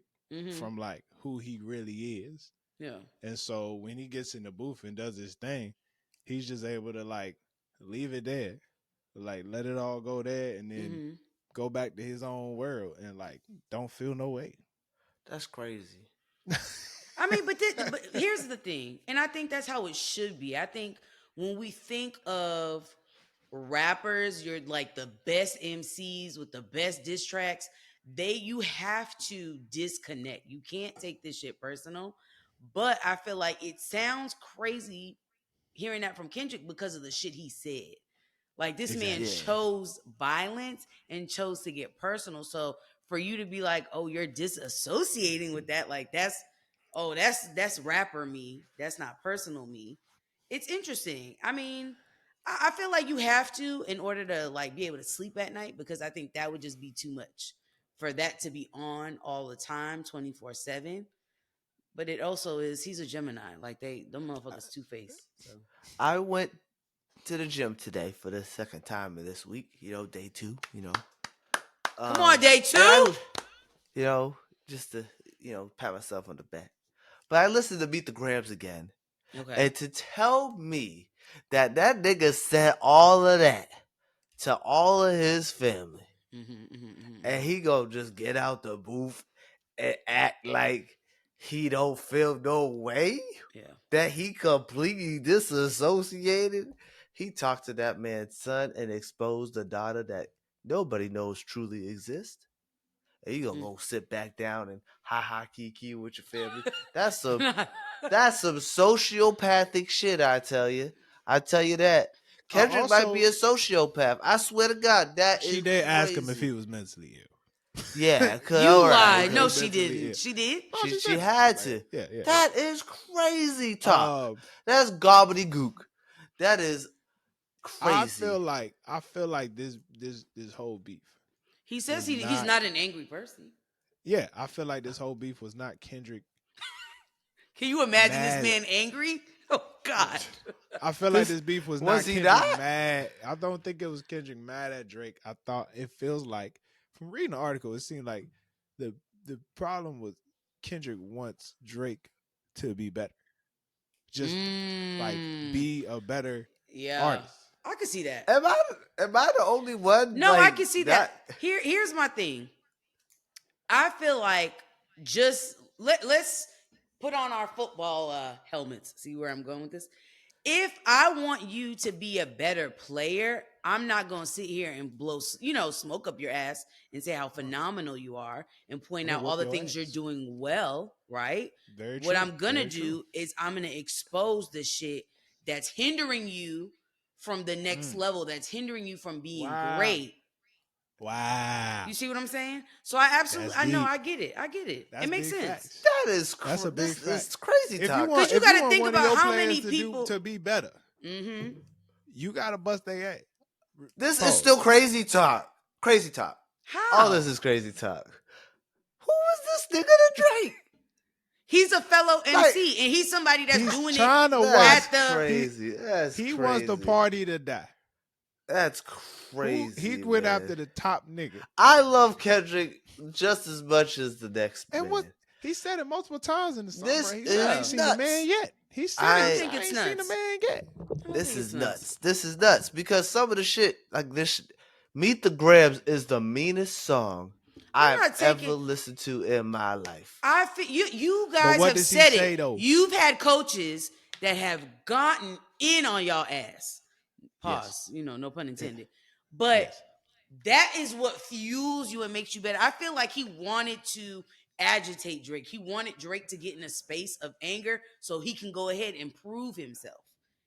Speaker 1: from like who he really is.
Speaker 2: Yeah.
Speaker 1: And so when he gets in the booth and does his thing, he's just able to like leave it there. Like let it all go there and then go back to his own world and like don't feel no way.
Speaker 3: That's crazy.
Speaker 2: I mean, but here's the thing, and I think that's how it should be. I think when we think of rappers, you're like the best MCs with the best diss tracks. You have to disconnect. You can't take this shit personal. But I feel like it sounds crazy hearing that from Kendrick because of the shit he said. Like this man chose violence and chose to get personal. So for you to be like, oh, you're disassociating with that, like that's rapper me. That's not personal me. It's interesting. I mean, I feel like you have to in order to like be able to sleep at night, because I think that would just be too much for that to be on all the time, 24/7. But it also is he's a Gemini. Like them motherfuckers two-faced. So
Speaker 3: I went to the gym today for the second time of this week. Day 2.
Speaker 2: come on, day 2.
Speaker 3: Just to pat myself on the back. But I listened to Meet the Grams again, and to tell me that nigga said all of that to all of his family, and he gonna just get out the booth and act like he don't feel no way.
Speaker 2: Yeah.
Speaker 3: That he completely disassociated. He talked to that man's son and exposed a daughter that nobody knows truly exists. And you gonna go sit back down and kiki with your family. That's some sociopathic shit, I tell you. I tell you that. Kendrick might be a sociopath. I swear to God, that is
Speaker 1: she did
Speaker 3: crazy.
Speaker 1: ask him if he was mentally ill.
Speaker 3: Yeah,
Speaker 2: you lied.
Speaker 3: right.
Speaker 2: No, she didn't. She did.
Speaker 3: She had to.
Speaker 1: Yeah.
Speaker 3: That is crazy talk. That's gobbledygook. That is crazy.
Speaker 1: I feel like this whole beef.
Speaker 2: He says he's not an angry person.
Speaker 1: Yeah, I feel like this whole beef was not Kendrick.
Speaker 2: Can you imagine this man angry? Oh God.
Speaker 1: I feel like this beef was not Kendrick mad. I don't think it was Kendrick mad at Drake. I thought it feels like from reading the article, it seemed like the problem was Kendrick wants Drake to be better. Just like be a better artist.
Speaker 2: I can see that.
Speaker 3: Am I the only one?
Speaker 2: No, I can see that. Here's my thing. I feel like just let's put on our football helmets. See where I'm going with this? If I want you to be a better player, I'm not going to sit here and blow, smoke up your ass and say how phenomenal you are and point out all the things you're doing well, right?
Speaker 1: Very true.
Speaker 2: What I'm going to do is I'm going to expose the shit that's hindering you from the next level, that's hindering you from being great.
Speaker 1: Wow.
Speaker 2: You see what I'm saying? So I know, I get it. It makes sense.
Speaker 1: Facts.
Speaker 3: That is
Speaker 1: that's a big fact.
Speaker 3: It's crazy talk.
Speaker 2: Because you got to think about how many people
Speaker 1: to be better. You got to bust their ass.
Speaker 3: This is still crazy talk. Crazy talk.
Speaker 2: How?
Speaker 3: All this is crazy talk. Who is this nigga to Drake?
Speaker 2: He's a fellow MC,
Speaker 3: Like,
Speaker 2: and he's somebody that's
Speaker 1: he's
Speaker 2: doing it
Speaker 1: trying to
Speaker 3: That's
Speaker 2: at the.
Speaker 3: crazy. That's
Speaker 1: He
Speaker 3: crazy.
Speaker 1: wants the party to die.
Speaker 3: That's crazy.
Speaker 1: He went
Speaker 3: man.
Speaker 1: after the top nigga.
Speaker 3: I love Kendrick just as much as the next
Speaker 1: And
Speaker 3: man.
Speaker 1: what he said it multiple times in the song.
Speaker 3: This
Speaker 1: Bro. He said, "I ain't
Speaker 3: is
Speaker 1: seen the
Speaker 3: nuts.
Speaker 1: man yet." He said,
Speaker 3: I
Speaker 1: "I
Speaker 3: think
Speaker 1: ain't
Speaker 2: it's
Speaker 1: seen the
Speaker 2: nuts.
Speaker 1: man yet."
Speaker 3: This is nuts. This is nuts because some of the shit like this, "Meet the Grabs" is the meanest song I've ever listened to in my life.
Speaker 2: I feel you guys
Speaker 1: what
Speaker 2: have
Speaker 1: does he
Speaker 2: said
Speaker 1: say,
Speaker 2: it.
Speaker 1: though?
Speaker 2: You've had coaches that have gotten in on y'all ass. Pause.
Speaker 1: Yes.
Speaker 2: No pun intended. But
Speaker 1: Yes.
Speaker 2: that is what fuels you and makes you better. I feel like he wanted to agitate Drake. He wanted Drake to get in a space of anger so he can go ahead and prove himself.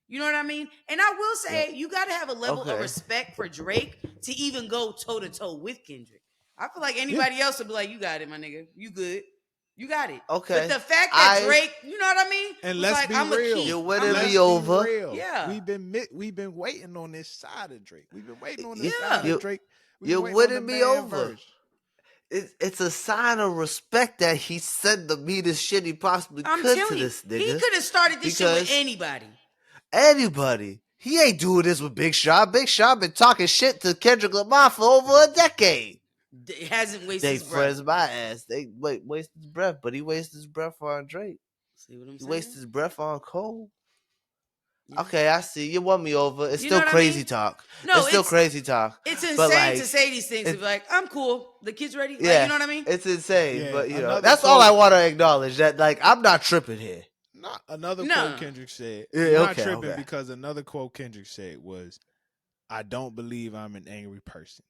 Speaker 2: You know what I mean? And I will say, you got to have a level of respect for Drake to even go toe to toe with Kendrick. I feel like anybody else would be like, "You got it, my nigga. You good. You got it."
Speaker 3: Okay.
Speaker 2: But the fact that Drake, you know what I mean?
Speaker 1: And
Speaker 2: was
Speaker 1: let's
Speaker 2: like,
Speaker 1: be
Speaker 2: I'm
Speaker 1: real.
Speaker 3: You
Speaker 2: I'm
Speaker 3: winning
Speaker 2: a-
Speaker 3: me over.
Speaker 1: Real.
Speaker 2: Yeah.
Speaker 1: We've been waiting on this side of Drake. We've been waiting on this
Speaker 2: Yeah.
Speaker 1: side of Drake.
Speaker 3: You're winning me over. It's a sign of respect that he said the meanest shit he possibly could to this nigga.
Speaker 2: He could have started this shit with anybody.
Speaker 3: Anybody. He ain't doing this with Big Sean. Big Sean been talking shit to Kendrick Lamar for over a decade.
Speaker 2: It hasn't wasted
Speaker 3: They
Speaker 2: his breath.
Speaker 3: friends my ass. They waste his breath, but he wastes his breath on Drake.
Speaker 2: See what I'm
Speaker 3: He
Speaker 2: saying?
Speaker 3: wastes his breath on Cole.
Speaker 2: Yeah.
Speaker 3: Okay, I see. You won me over. It's
Speaker 2: You
Speaker 3: still
Speaker 2: know what I
Speaker 3: crazy
Speaker 2: mean?
Speaker 3: talk.
Speaker 2: No,
Speaker 3: it's still crazy talk.
Speaker 2: It's insane
Speaker 3: But, like,
Speaker 2: to say these things and be like, "I'm cool. The kid's ready." Like,
Speaker 3: Yeah,
Speaker 2: you know what I mean?
Speaker 3: it's insane.
Speaker 1: Yeah,
Speaker 3: But you know,
Speaker 1: another
Speaker 3: that's all I want to acknowledge. That like I'm not tripping here.
Speaker 1: Not another
Speaker 2: No.
Speaker 1: quote Kendrick said.
Speaker 3: Yeah,
Speaker 1: You're not
Speaker 3: okay,
Speaker 1: tripping
Speaker 3: okay.
Speaker 1: because another quote Kendrick said was, "I don't believe I'm an angry person,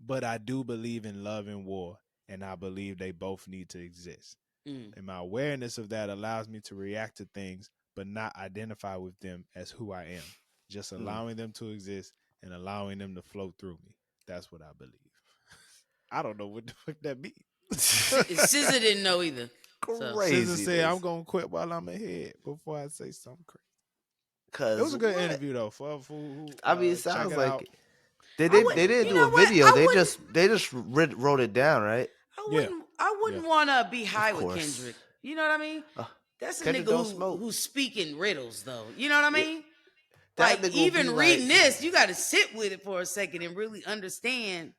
Speaker 1: but I do believe in love and war, and I believe they both need to exist. And my awareness of that allows me to react to things, but not identify with them as who I am. Just allowing them to exist and allowing them to flow through me. That's what I believe." I don't know what the fuck that means.
Speaker 2: SZA didn't know either.
Speaker 3: Crazy.
Speaker 1: SZA said, "I'm gonna quit while I'm ahead before I say something crazy."
Speaker 3: Cause
Speaker 1: It was a good interview though. For who
Speaker 3: I mean, it
Speaker 1: check
Speaker 3: sounds
Speaker 1: it
Speaker 3: like
Speaker 1: out.
Speaker 3: they
Speaker 2: wouldn't-
Speaker 3: didn't
Speaker 2: you
Speaker 3: do
Speaker 2: know
Speaker 3: a
Speaker 2: what?
Speaker 3: video.
Speaker 2: I
Speaker 3: They
Speaker 2: wouldn't-
Speaker 3: just wrote it down, right?
Speaker 2: I wouldn't want to be high with
Speaker 3: course.
Speaker 2: Kendrick. You know what I mean? That's a
Speaker 3: Kendrick don't
Speaker 2: nigga
Speaker 3: smoke.
Speaker 2: who's speaking riddles, though. You know what I mean?
Speaker 3: That
Speaker 2: Like,
Speaker 3: nigga will
Speaker 2: even
Speaker 3: be
Speaker 2: reading
Speaker 3: like-
Speaker 2: this, you got to sit with it for a second and really understand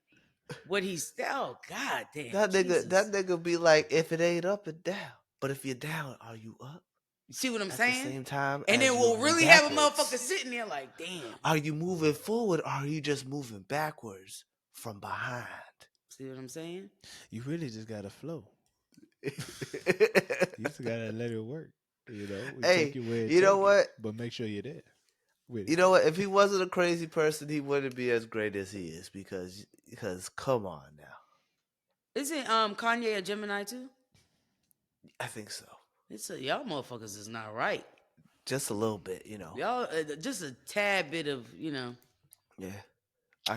Speaker 2: what he's. Oh, God damn.
Speaker 3: That
Speaker 2: Jesus.
Speaker 3: nigga be like, if it ain't up and down, but if you're down, are you up?
Speaker 2: You see what I'm
Speaker 3: At
Speaker 2: saying?
Speaker 3: the same time,
Speaker 2: And
Speaker 3: as
Speaker 2: then we'll
Speaker 3: moving
Speaker 2: really have a
Speaker 3: backwards.
Speaker 2: motherfucker sitting there like, damn.
Speaker 3: Are you moving forward or are you just moving backwards from behind?
Speaker 2: See what I'm saying?
Speaker 1: You really just gotta flow. You just gotta let it work. You know, we
Speaker 3: Hey,
Speaker 1: take you where it
Speaker 3: you know
Speaker 1: take
Speaker 3: what?
Speaker 1: But make sure you're there. With
Speaker 3: You
Speaker 1: it.
Speaker 3: know what? If he wasn't a crazy person, he wouldn't be as great as he is because come on now.
Speaker 2: Isn't Kanye a Gemini too?
Speaker 3: I think so.
Speaker 2: Y'all motherfuckers is not right.
Speaker 3: Just a little bit, you know.
Speaker 2: Y'all just a tad bit of,
Speaker 3: Yeah.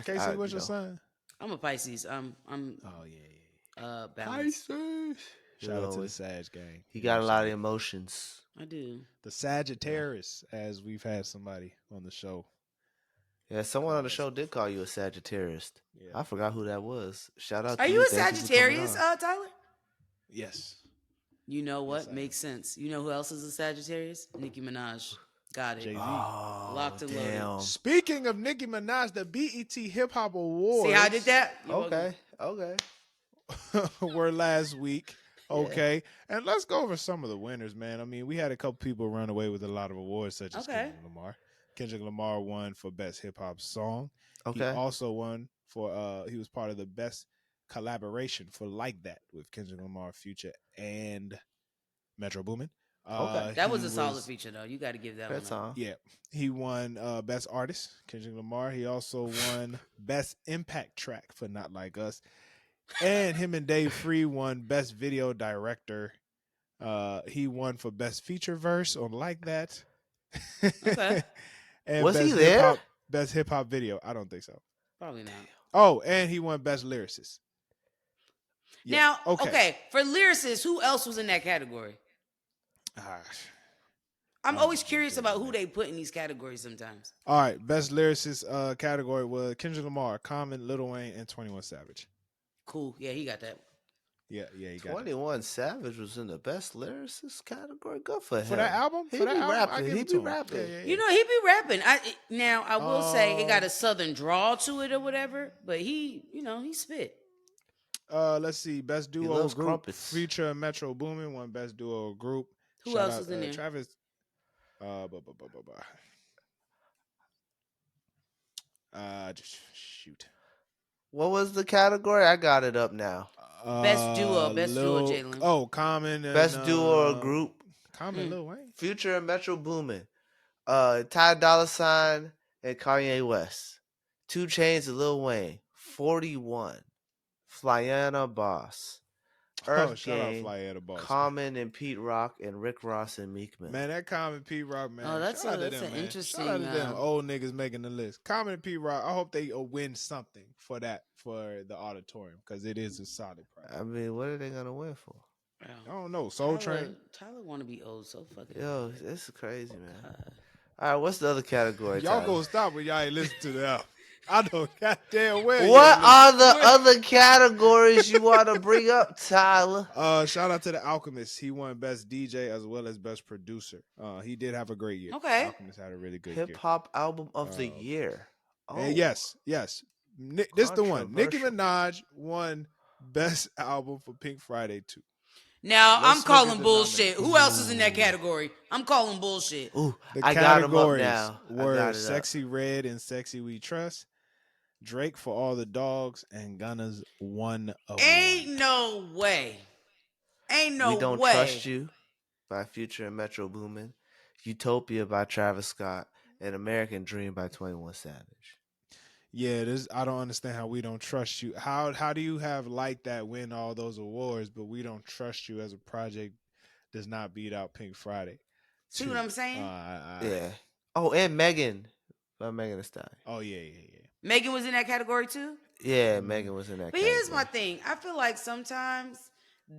Speaker 1: Casey, what's your sign?
Speaker 2: I'm a Pisces. I'm
Speaker 1: Oh yeah.
Speaker 2: balanced.
Speaker 1: Pisces. Shout out to the
Speaker 3: always-
Speaker 1: Sag gang.
Speaker 3: He got a lot of emotions.
Speaker 2: I do.
Speaker 1: The Sagittarius, as we've had somebody on the show.
Speaker 3: Yeah, someone on the show did call you a Sagittarius.
Speaker 1: Yeah.
Speaker 3: I forgot who that was. Shout out
Speaker 2: Are
Speaker 3: to
Speaker 2: you a
Speaker 3: Thank you for coming
Speaker 2: Sagittarius,
Speaker 3: on.
Speaker 2: Tyler?
Speaker 1: Yes.
Speaker 2: You know what?
Speaker 1: Yes, I am.
Speaker 2: Makes sense. You know who else is a Sagittarius? Nicki Minaj. Got it.
Speaker 1: Jay-Z.
Speaker 3: Oh,
Speaker 2: Locked and loaded.
Speaker 3: damn.
Speaker 1: Speaking of Nicki Minaj, the BET Hip Hop Awards.
Speaker 2: See how I did that? You're welcome.
Speaker 3: Okay.
Speaker 1: were last week. Okay. And let's go over some of the winners, man. I mean, we had a couple people run away with a lot of awards, such as Kendrick Lamar. Kendrick Lamar won for Best Hip Hop Song.
Speaker 3: Okay.
Speaker 1: He also won for he was part of the Best Collaboration for Like That with Kendrick Lamar, Future, and Metro Boomin.
Speaker 3: Okay.
Speaker 2: That was a solid feature, though. You got to give that
Speaker 3: That's
Speaker 2: one up.
Speaker 3: all.
Speaker 1: Yeah. He won Best Artist, Kendrick Lamar. He also won Best Impact Track for Not Like Us. And him and Dave Free won Best Video Director. He won for Best Feature Verse on Like That.
Speaker 2: Okay.
Speaker 1: And
Speaker 3: Was he
Speaker 1: Best
Speaker 3: there?
Speaker 1: Best Hip Hop Video. I don't think so.
Speaker 2: Probably not.
Speaker 1: Oh, and he won Best Lyricist. Yeah.
Speaker 2: Now, okay, for lyricists, who else was in that category? I'm always curious about who they put in these categories sometimes.
Speaker 1: All right. Best Lyricist category was Kendrick Lamar, Common, Lil Wayne, and 21 Savage.
Speaker 2: Cool. Yeah, he got that.
Speaker 1: Yeah, he got that.
Speaker 3: 21 Savage was in the best lyricist category. Good for
Speaker 1: For
Speaker 3: him.
Speaker 1: that album.
Speaker 3: He
Speaker 1: For that
Speaker 3: be
Speaker 1: album, I
Speaker 3: rapping.
Speaker 1: give
Speaker 3: He
Speaker 1: it
Speaker 3: be
Speaker 1: to him.
Speaker 3: rapping.
Speaker 2: You know, he be rapping. Now I will say it got
Speaker 1: Um,
Speaker 2: a southern drawl to it or whatever, but he spit.
Speaker 1: Let's see. Best
Speaker 3: He
Speaker 1: duo or
Speaker 3: loves
Speaker 1: group.
Speaker 3: crumpets.
Speaker 1: Future and Metro Boomin won best duo or group.
Speaker 2: Who
Speaker 1: Shout
Speaker 2: else
Speaker 1: out
Speaker 2: was in there?
Speaker 1: Travis. Just shoot.
Speaker 3: What was the category? I got it up now.
Speaker 2: Best duo, Jalen.
Speaker 1: Common and
Speaker 3: Best duo or group.
Speaker 1: Common, Lil Wayne.
Speaker 3: Future and Metro Boomin. Ty Dolla $ign and Kanye West. 2 Chainz and Lil Wayne. 41. Flyana Boss. Earth
Speaker 1: Shout out
Speaker 3: Gang.
Speaker 1: Fly at the Boss.
Speaker 3: Common and Pete Rock and Rick Ross and Meek Mill.
Speaker 1: Man, that Common Pete Rock, man.
Speaker 2: Oh, that's
Speaker 1: shout out to
Speaker 2: an
Speaker 1: them, man.
Speaker 2: interesting.
Speaker 1: Shout out to them old niggas making the list. Common and Pete Rock. I hope they win something for the auditorium because it is a solid prize.
Speaker 3: I mean, what are they gonna win for?
Speaker 1: I don't know. Soul Train.
Speaker 2: Tyler want to be old so fucking.
Speaker 3: Yo, this is crazy, man. All right, what's the other category?
Speaker 1: Y'all
Speaker 3: Tyler?
Speaker 1: gonna stop when y'all ain't listen to the album. I know goddamn well.
Speaker 3: What are the other categories you want to bring up, Tyler?
Speaker 1: Shout out to the Alchemist. He won best DJ as well as best producer. He did have a great year.
Speaker 2: Okay.
Speaker 1: Alchemist had a really good year.
Speaker 3: Hip hop album of the year.
Speaker 1: Oh. Yes. This the one. Nicki Minaj won best album for Pink Friday 2.
Speaker 2: Now, I'm calling bullshit. Who else is in that category? I'm calling bullshit.
Speaker 3: Ooh,
Speaker 1: The
Speaker 3: I got him up
Speaker 1: categories
Speaker 3: now.
Speaker 1: were Sexy Red and Sexy We Trust, Drake for All the Dogs, and Gunna's One of
Speaker 2: Ain't
Speaker 1: One.
Speaker 2: no way. Ain't no way.
Speaker 3: We Don't Trust You by Future and Metro Boomin, Utopia by Travis Scott, and American Dream by 21 Savage.
Speaker 1: Yeah, I don't understand how We Don't Trust You. How do you have Like That win all those awards, but We Don't Trust You as a project does not beat out Pink Friday?
Speaker 2: See what I'm saying?
Speaker 3: Yeah. Oh, and Megan by Megan Thee Stallion.
Speaker 1: Oh, yeah.
Speaker 2: Megan was in that category too?
Speaker 3: Yeah, Megan was in that
Speaker 2: But
Speaker 3: category.
Speaker 2: here's my thing. I feel like sometimes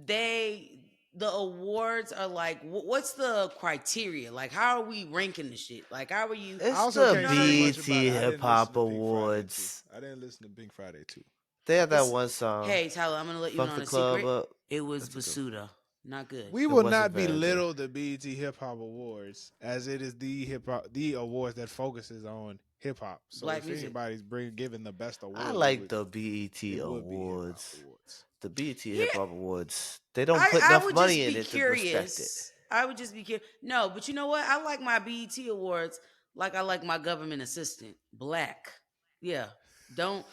Speaker 2: the awards are like, what's the criteria? Like, how are we ranking the shit? Like, how are you?
Speaker 3: It's the BET Hip Hop Awards.
Speaker 1: I didn't listen to Pink Friday 2.
Speaker 3: They have that one song.
Speaker 2: Hey, Tyler, I'm going to let you
Speaker 3: Fuck
Speaker 2: know
Speaker 3: the
Speaker 2: a
Speaker 3: club
Speaker 2: secret.
Speaker 3: up.
Speaker 2: It was Basuda. Not good.
Speaker 1: We will
Speaker 3: wasn't
Speaker 1: not
Speaker 3: very
Speaker 1: belittle the BET Hip Hop Awards as it is the awards that focuses on hip hop. So
Speaker 2: Black
Speaker 1: if
Speaker 2: music.
Speaker 1: anybody's giving the best award,
Speaker 3: I like the BET Awards. The BET Hip Hop Awards. They don't put enough money in it to respect it.
Speaker 2: I would just be curious. No, but you know what? I like my BET Awards like I like my government assistant. Black. Yeah. Don't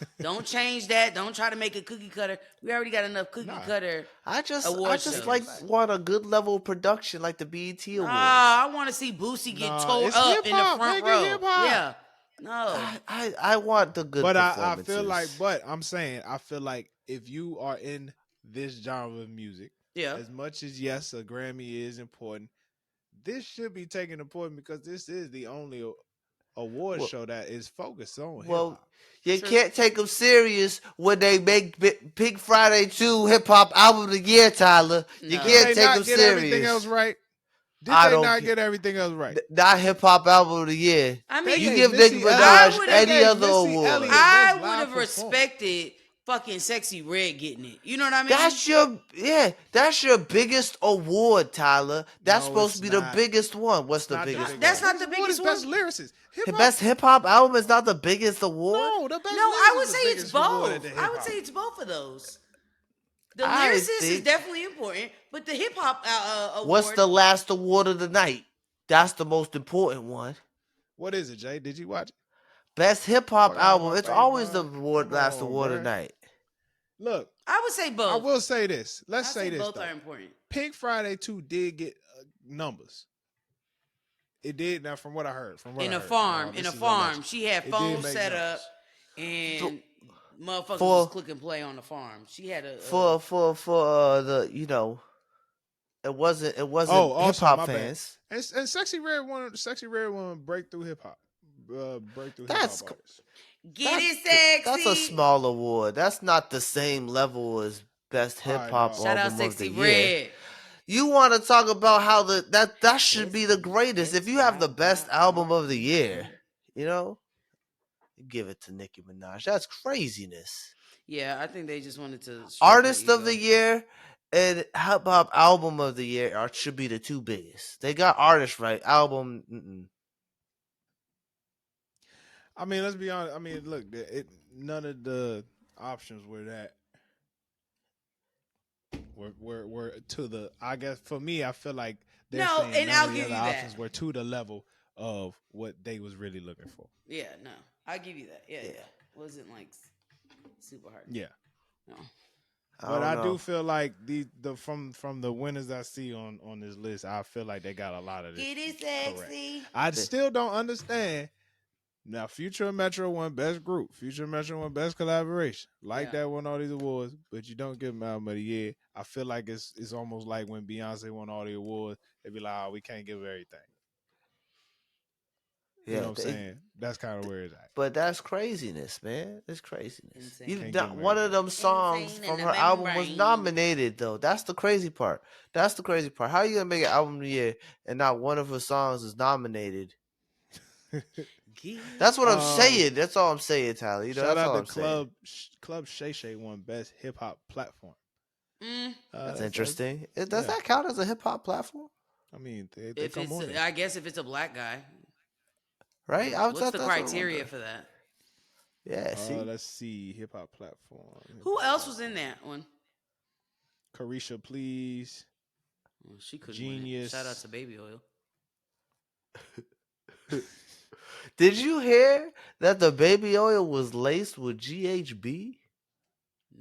Speaker 2: change that. Don't try to make it cookie cutter. We already got enough cookie cutter.
Speaker 3: I just
Speaker 2: shows.
Speaker 3: like want a good level of production like the BET Awards.
Speaker 2: I want to see Boosie get tore up in the front row. Yeah. No.
Speaker 3: I want the good performances.
Speaker 1: I'm saying, I feel like if you are in this genre of music, as much as yes, a Grammy is important, this should be taken important because this is the only award show that is focused on hip hop.
Speaker 3: You can't take them serious when they make Pink Friday 2 Hip Hop Album of the Year, Tyler. You can't take them serious.
Speaker 1: Everything else right? Did they not get everything else right?
Speaker 3: Not Hip Hop Album of the Year.
Speaker 2: I mean,
Speaker 3: you give Nicki Minaj any other award.
Speaker 2: I would have respected fucking Sexy Red getting it. You know what I mean?
Speaker 3: That's your biggest award, Tyler. That's supposed to be the biggest one. What's the biggest one?
Speaker 2: That's not the biggest one.
Speaker 1: Best lyricist.
Speaker 3: The best hip hop album is not the biggest award.
Speaker 1: No, the best.
Speaker 2: No, I would say it's both. I would say it's both of those. The lyricist is definitely important, but the hip hop award.
Speaker 3: What's the last award of the night? That's the most important one.
Speaker 1: What is it, Jay? Did you watch it?
Speaker 3: Best hip hop album. It's always the last award of the night.
Speaker 1: Look,
Speaker 2: I would say both.
Speaker 1: I will say this. Let's say this.
Speaker 2: Both are important.
Speaker 1: Pink Friday 2 did get numbers. It did. Now, from what I heard,
Speaker 2: in a farm, she had phones set up, and motherfuckers was click and play on the farm. She had a
Speaker 3: for the it wasn't hip hop fans.
Speaker 1: And Sexy Red won breakthrough hip hop.
Speaker 3: That's
Speaker 2: Get it sexy.
Speaker 3: That's a small award. That's not the same level as best hip hop
Speaker 2: Shout out
Speaker 3: album of
Speaker 2: Sexy
Speaker 3: the
Speaker 2: Red.
Speaker 3: year. You want to talk about how that should be the greatest. If you have the best album of the year, give it to Nicki Minaj. That's craziness.
Speaker 2: Yeah, I think they just wanted to stroke her
Speaker 3: Artist of the
Speaker 2: ego.
Speaker 3: year and hip hop album of the year should be the two biggest. They got artist right. Album,
Speaker 1: I mean, let's be honest. I mean, look, none of the options were that were to the. I guess for me, I feel like they're
Speaker 2: No,
Speaker 1: saying
Speaker 2: and
Speaker 1: none
Speaker 2: I'll
Speaker 1: of the
Speaker 2: give
Speaker 1: other
Speaker 2: you that.
Speaker 1: options were to the level of what they was really looking for.
Speaker 2: Yeah, no, I'll give you that. Yeah,
Speaker 3: Yeah.
Speaker 2: yeah. Wasn't like super hard.
Speaker 1: Yeah.
Speaker 2: No.
Speaker 3: I
Speaker 1: But
Speaker 3: don't
Speaker 1: I
Speaker 3: know.
Speaker 1: do feel like the from the winners I see on this list, I feel like they got a lot of this
Speaker 2: Get it
Speaker 1: correct.
Speaker 2: sexy.
Speaker 1: I still don't understand. Now, Future and Metro won Best Group. Future and Metro won Best Collaboration. Like
Speaker 2: Yeah.
Speaker 1: that won all these awards, but you don't give them Album of the Year. I feel like it's almost like when Beyonce won all the awards, they be like, oh, we can't give everything. You
Speaker 3: Yeah,
Speaker 1: know what I'm saying? That's kind of where it's at.
Speaker 3: but that's craziness, man. It's craziness.
Speaker 2: Insane.
Speaker 3: You,
Speaker 1: Can't
Speaker 3: that,
Speaker 1: give 'em
Speaker 3: one of
Speaker 1: everything.
Speaker 3: them songs
Speaker 2: Insane in
Speaker 3: from
Speaker 2: the
Speaker 3: her album was
Speaker 2: membrane.
Speaker 3: nominated, though. That's the crazy part. That's the crazy part. How you gonna make an album of the year and not one of her songs is nominated? That's what I'm saying. That's all I'm saying, Tyler. You know,
Speaker 1: Shout
Speaker 3: that's
Speaker 1: out
Speaker 3: all
Speaker 1: to
Speaker 3: I'm saying.
Speaker 1: Club Shay Shay won Best Hip Hop Platform.
Speaker 3: That's interesting. Does
Speaker 1: yeah.
Speaker 3: that count as a hip hop platform?
Speaker 1: I mean, they
Speaker 2: If
Speaker 1: come
Speaker 2: it's,
Speaker 1: on there.
Speaker 2: I guess if it's a black guy,
Speaker 3: Right?
Speaker 2: what's the
Speaker 3: That's what I'm
Speaker 2: criteria
Speaker 3: wondering.
Speaker 2: for that?
Speaker 3: Yeah, see?
Speaker 1: Let's see. Hip Hop Platform.
Speaker 2: Who else was in that one?
Speaker 1: Carisha Please.
Speaker 2: Well, she couldn't
Speaker 1: Genius.
Speaker 2: win it. Shout out to Baby Oil.
Speaker 3: Did you hear that the baby oil was laced with GHB?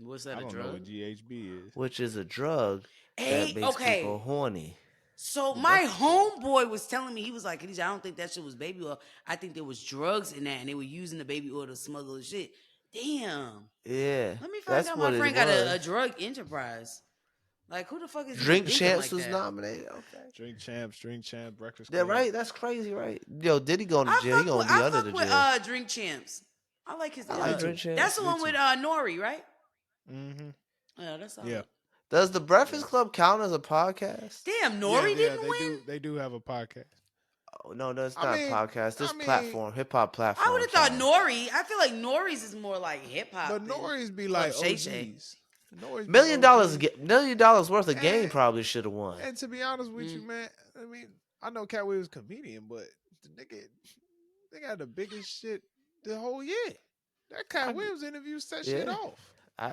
Speaker 2: What's that,
Speaker 1: I
Speaker 2: a
Speaker 1: don't know
Speaker 2: drug?
Speaker 1: what GHB is.
Speaker 3: Which is a drug
Speaker 2: Hey,
Speaker 3: that makes
Speaker 2: okay.
Speaker 3: people horny.
Speaker 2: So
Speaker 1: The
Speaker 2: my
Speaker 1: Breakfast Club.
Speaker 2: homeboy was telling me, he was like, "Khadijah, I don't think that shit was baby oil. I think there was drugs in that, and they were using the baby oil to smuggle the shit." Damn.
Speaker 3: Yeah.
Speaker 2: Let me find
Speaker 3: That's
Speaker 2: out
Speaker 3: what
Speaker 2: my friend
Speaker 3: it
Speaker 2: got
Speaker 3: was.
Speaker 2: a drug enterprise. Like, who the fuck is
Speaker 3: Drink
Speaker 2: even thinking
Speaker 3: Champs
Speaker 2: like
Speaker 3: was
Speaker 2: that?
Speaker 3: nominated. Okay.
Speaker 1: Drink Champ, Breakfast
Speaker 3: Yeah,
Speaker 1: Club.
Speaker 3: right. That's crazy, right? Yo, Diddy going to jail. He gonna be
Speaker 2: I
Speaker 3: under
Speaker 2: fuck
Speaker 3: the
Speaker 2: with
Speaker 3: jail.
Speaker 2: Drink Champs. I like his.
Speaker 3: I like Drink
Speaker 2: That's
Speaker 3: Champs.
Speaker 2: the
Speaker 1: Me
Speaker 2: one
Speaker 1: too.
Speaker 2: with Nori, right?
Speaker 1: Mm-hmm.
Speaker 2: Yeah, that's all.
Speaker 1: Yeah.
Speaker 3: Does the Breakfast
Speaker 1: Yeah.
Speaker 3: Club count as a podcast?
Speaker 2: Damn, Nori didn't
Speaker 1: they
Speaker 2: win.
Speaker 1: They do have a podcast.
Speaker 3: Oh, no, that's
Speaker 1: I
Speaker 3: not
Speaker 1: mean,
Speaker 3: a podcast. This
Speaker 1: I mean,
Speaker 3: platform, hip hop platform.
Speaker 2: I would have thought
Speaker 3: counts.
Speaker 2: Nori. I feel like Nori's is more like hip hop.
Speaker 1: but
Speaker 2: than
Speaker 1: Nori's be
Speaker 2: Club
Speaker 1: like
Speaker 2: Shay Shay.
Speaker 1: OGs. Nori's be
Speaker 3: $1
Speaker 1: OGs.
Speaker 3: million worth of game
Speaker 1: And-
Speaker 3: probably should have won.
Speaker 1: And to be honest with you, man, I mean, I know Cat Williams was a comedian, but the nigga, they got the biggest shit the whole year. That Cat Williams interview set shit
Speaker 3: Yeah.
Speaker 1: off.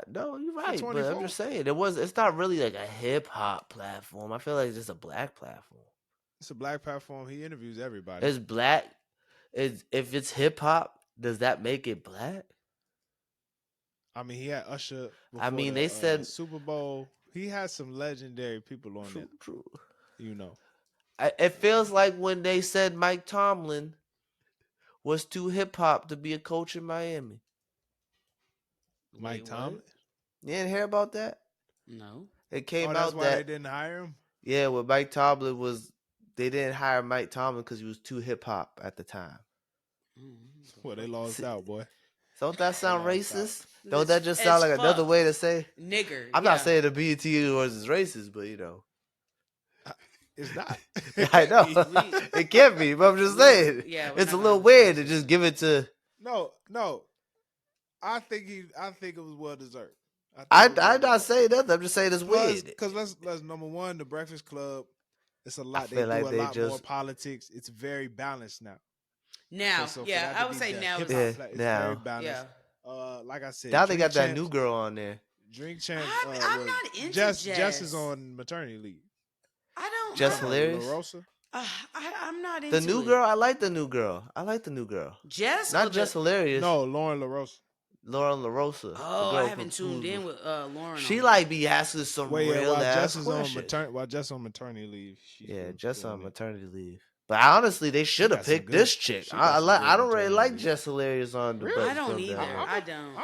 Speaker 3: No, you're right, but
Speaker 1: 24.
Speaker 3: I'm just saying it's not really like a hip hop platform. I feel like it's just a black platform.
Speaker 1: It's a black platform. He interviews everybody.
Speaker 3: It's black. If it's hip hop, does that make it black?
Speaker 1: I mean, he had Usher.
Speaker 3: I mean,
Speaker 1: the,
Speaker 3: they said
Speaker 1: Super Bowl. He had some legendary people on there.
Speaker 3: True.
Speaker 1: You know,
Speaker 3: It feels like when they said Mike Tomlin was too hip hop to be a coach in Miami.
Speaker 1: Mike Tomlin.
Speaker 3: You didn't hear about that?
Speaker 2: No.
Speaker 3: It came
Speaker 1: that's
Speaker 3: out
Speaker 1: why
Speaker 3: that
Speaker 1: they didn't hire him.
Speaker 3: yeah, when Mike Tomlin was, they didn't hire Mike Tomlin because he was too hip hop at the time.
Speaker 1: Well, they lost out, boy.
Speaker 3: Don't that sound
Speaker 1: lost out.
Speaker 3: racist? Don't that just sound like another way to say?
Speaker 2: Nigger.
Speaker 3: I'm not saying the BET Awards is racist, but you know.
Speaker 1: It's not.
Speaker 3: I know. It can't be, but I'm just saying.
Speaker 2: Yeah,
Speaker 3: It's a little weird to just give it to.
Speaker 1: No. I think it was well deserved.
Speaker 3: I'm not saying nothing. I'm just saying it's weird.
Speaker 1: Because let's number one, the Breakfast Club. It's a lot. They
Speaker 3: feel
Speaker 1: do
Speaker 3: like
Speaker 1: a
Speaker 3: they
Speaker 1: lot more
Speaker 3: just-
Speaker 1: politics. It's very balanced now.
Speaker 2: Now,
Speaker 1: So for
Speaker 2: yeah,
Speaker 1: that to
Speaker 2: I would
Speaker 1: be
Speaker 2: say
Speaker 1: the
Speaker 2: now.
Speaker 1: hip-hop
Speaker 3: Yeah,
Speaker 1: it's
Speaker 3: now.
Speaker 1: very balanced.
Speaker 2: Yeah.
Speaker 1: Like I said,
Speaker 3: Now they
Speaker 1: Drink
Speaker 3: got that
Speaker 1: Champs-
Speaker 3: new girl on there.
Speaker 1: Drink Champs.
Speaker 2: I'm not into
Speaker 1: Jess.
Speaker 2: Jess.
Speaker 1: Jess is on maternity leave.
Speaker 2: I don't.
Speaker 3: Jess
Speaker 2: I don't-
Speaker 3: Hilarious?
Speaker 1: La Rosa.
Speaker 2: I'm not into
Speaker 3: The new
Speaker 2: it.
Speaker 3: girl, I like the new girl.
Speaker 2: Jess.
Speaker 3: Not
Speaker 2: or
Speaker 3: just
Speaker 2: the,
Speaker 3: hilarious.
Speaker 1: No, Lauren La Rosa.
Speaker 3: Lauren LaRosa.
Speaker 2: Oh, I haven't tuned in with Lauren.
Speaker 3: She
Speaker 2: on.
Speaker 3: like be asking some
Speaker 1: Well, yeah,
Speaker 3: real
Speaker 1: while
Speaker 3: ass
Speaker 1: Jess is on
Speaker 3: questions.
Speaker 1: while Jess on maternity leave.
Speaker 3: Yeah, just on
Speaker 1: doing it.
Speaker 3: maternity leave. But honestly, they should have
Speaker 1: got some
Speaker 3: picked
Speaker 1: good-
Speaker 3: this chick.
Speaker 1: she got some good
Speaker 3: I don't really
Speaker 1: maternity
Speaker 3: like
Speaker 1: leave.
Speaker 3: Jess Hilarious on the
Speaker 1: Really?
Speaker 3: Breakfast
Speaker 2: I don't
Speaker 3: Club
Speaker 2: either.
Speaker 3: that much.
Speaker 2: I don't.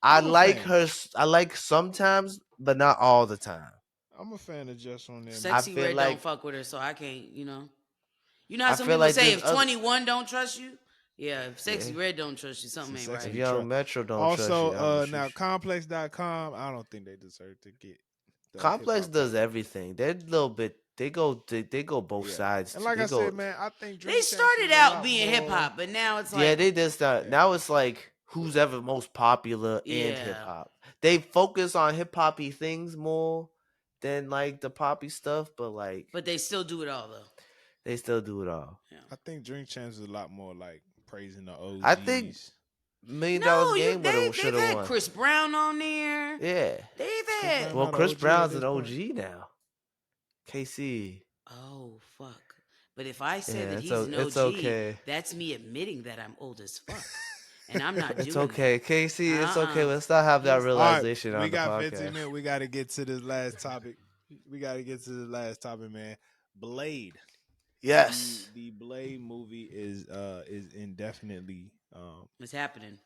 Speaker 3: I
Speaker 1: I'm a
Speaker 3: like
Speaker 1: fan.
Speaker 3: her. I like sometimes, but not all the time.
Speaker 1: I'm a fan of Jess on there.
Speaker 2: Sexy
Speaker 3: feel
Speaker 2: Red
Speaker 3: like-
Speaker 2: don't fuck with her, so I can't. You know how
Speaker 3: I
Speaker 2: some
Speaker 3: feel
Speaker 2: people
Speaker 3: like
Speaker 2: say
Speaker 3: there's
Speaker 2: if
Speaker 3: other-
Speaker 2: 21 don't trust you. Yeah, if Sexy
Speaker 3: Yeah.
Speaker 2: Red don't trust you, something ain't
Speaker 1: Sexy
Speaker 2: right.
Speaker 3: If Young Metro don't trust you,
Speaker 1: Also,
Speaker 3: I'm gonna shoot
Speaker 1: now
Speaker 3: you.
Speaker 1: Complex.com, I don't think they deserve to get. the
Speaker 3: Complex
Speaker 1: hip-hop
Speaker 3: does
Speaker 1: platform.
Speaker 3: everything. They're a little bit. They go both
Speaker 1: Yeah.
Speaker 3: sides.
Speaker 1: And like
Speaker 3: They
Speaker 1: I
Speaker 3: go-
Speaker 1: said, man, I think
Speaker 2: They
Speaker 1: Drink Champs
Speaker 2: started
Speaker 1: is a
Speaker 2: out
Speaker 1: lot
Speaker 2: being
Speaker 1: more-
Speaker 2: hip hop, but now it's like
Speaker 3: yeah, they did start.
Speaker 1: Yeah.
Speaker 3: Now it's like who's ever most popular
Speaker 2: Yeah.
Speaker 3: and hip hop. they focus on hip hoppy things more than like the poppy stuff, but like
Speaker 2: But they still do it all though.
Speaker 3: they still do it all.
Speaker 2: Yeah.
Speaker 1: I think Drink Champs is a lot more like praising the OGs.
Speaker 3: I think $1 Million
Speaker 2: No,
Speaker 3: Game would have should
Speaker 2: they've
Speaker 3: have
Speaker 2: had
Speaker 3: won.
Speaker 2: Chris Brown on there.
Speaker 3: Yeah.
Speaker 2: They've
Speaker 1: Chris
Speaker 2: had.
Speaker 1: Brown
Speaker 3: Well,
Speaker 1: not
Speaker 3: Chris
Speaker 1: OG at
Speaker 3: Brown's
Speaker 1: this
Speaker 3: an
Speaker 1: point.
Speaker 3: OG now. KC.
Speaker 2: Oh fuck! But if I say
Speaker 3: Yeah,
Speaker 2: that
Speaker 3: it's
Speaker 2: he's
Speaker 3: o-
Speaker 2: an
Speaker 3: it's
Speaker 2: OG,
Speaker 3: okay.
Speaker 2: that's me admitting that I'm old as fuck, and I'm not
Speaker 3: It's
Speaker 2: doing
Speaker 3: okay,
Speaker 2: that.
Speaker 3: KC. It's okay. Let's not have that
Speaker 2: He's-
Speaker 1: All right,
Speaker 3: realization
Speaker 1: we
Speaker 3: on the
Speaker 1: got 15
Speaker 3: podcast.
Speaker 1: minutes. We got to get to this last topic. We got to get to the last topic, man. Blade.
Speaker 3: Yes.
Speaker 1: The Blade movie is indefinitely
Speaker 2: It's happening.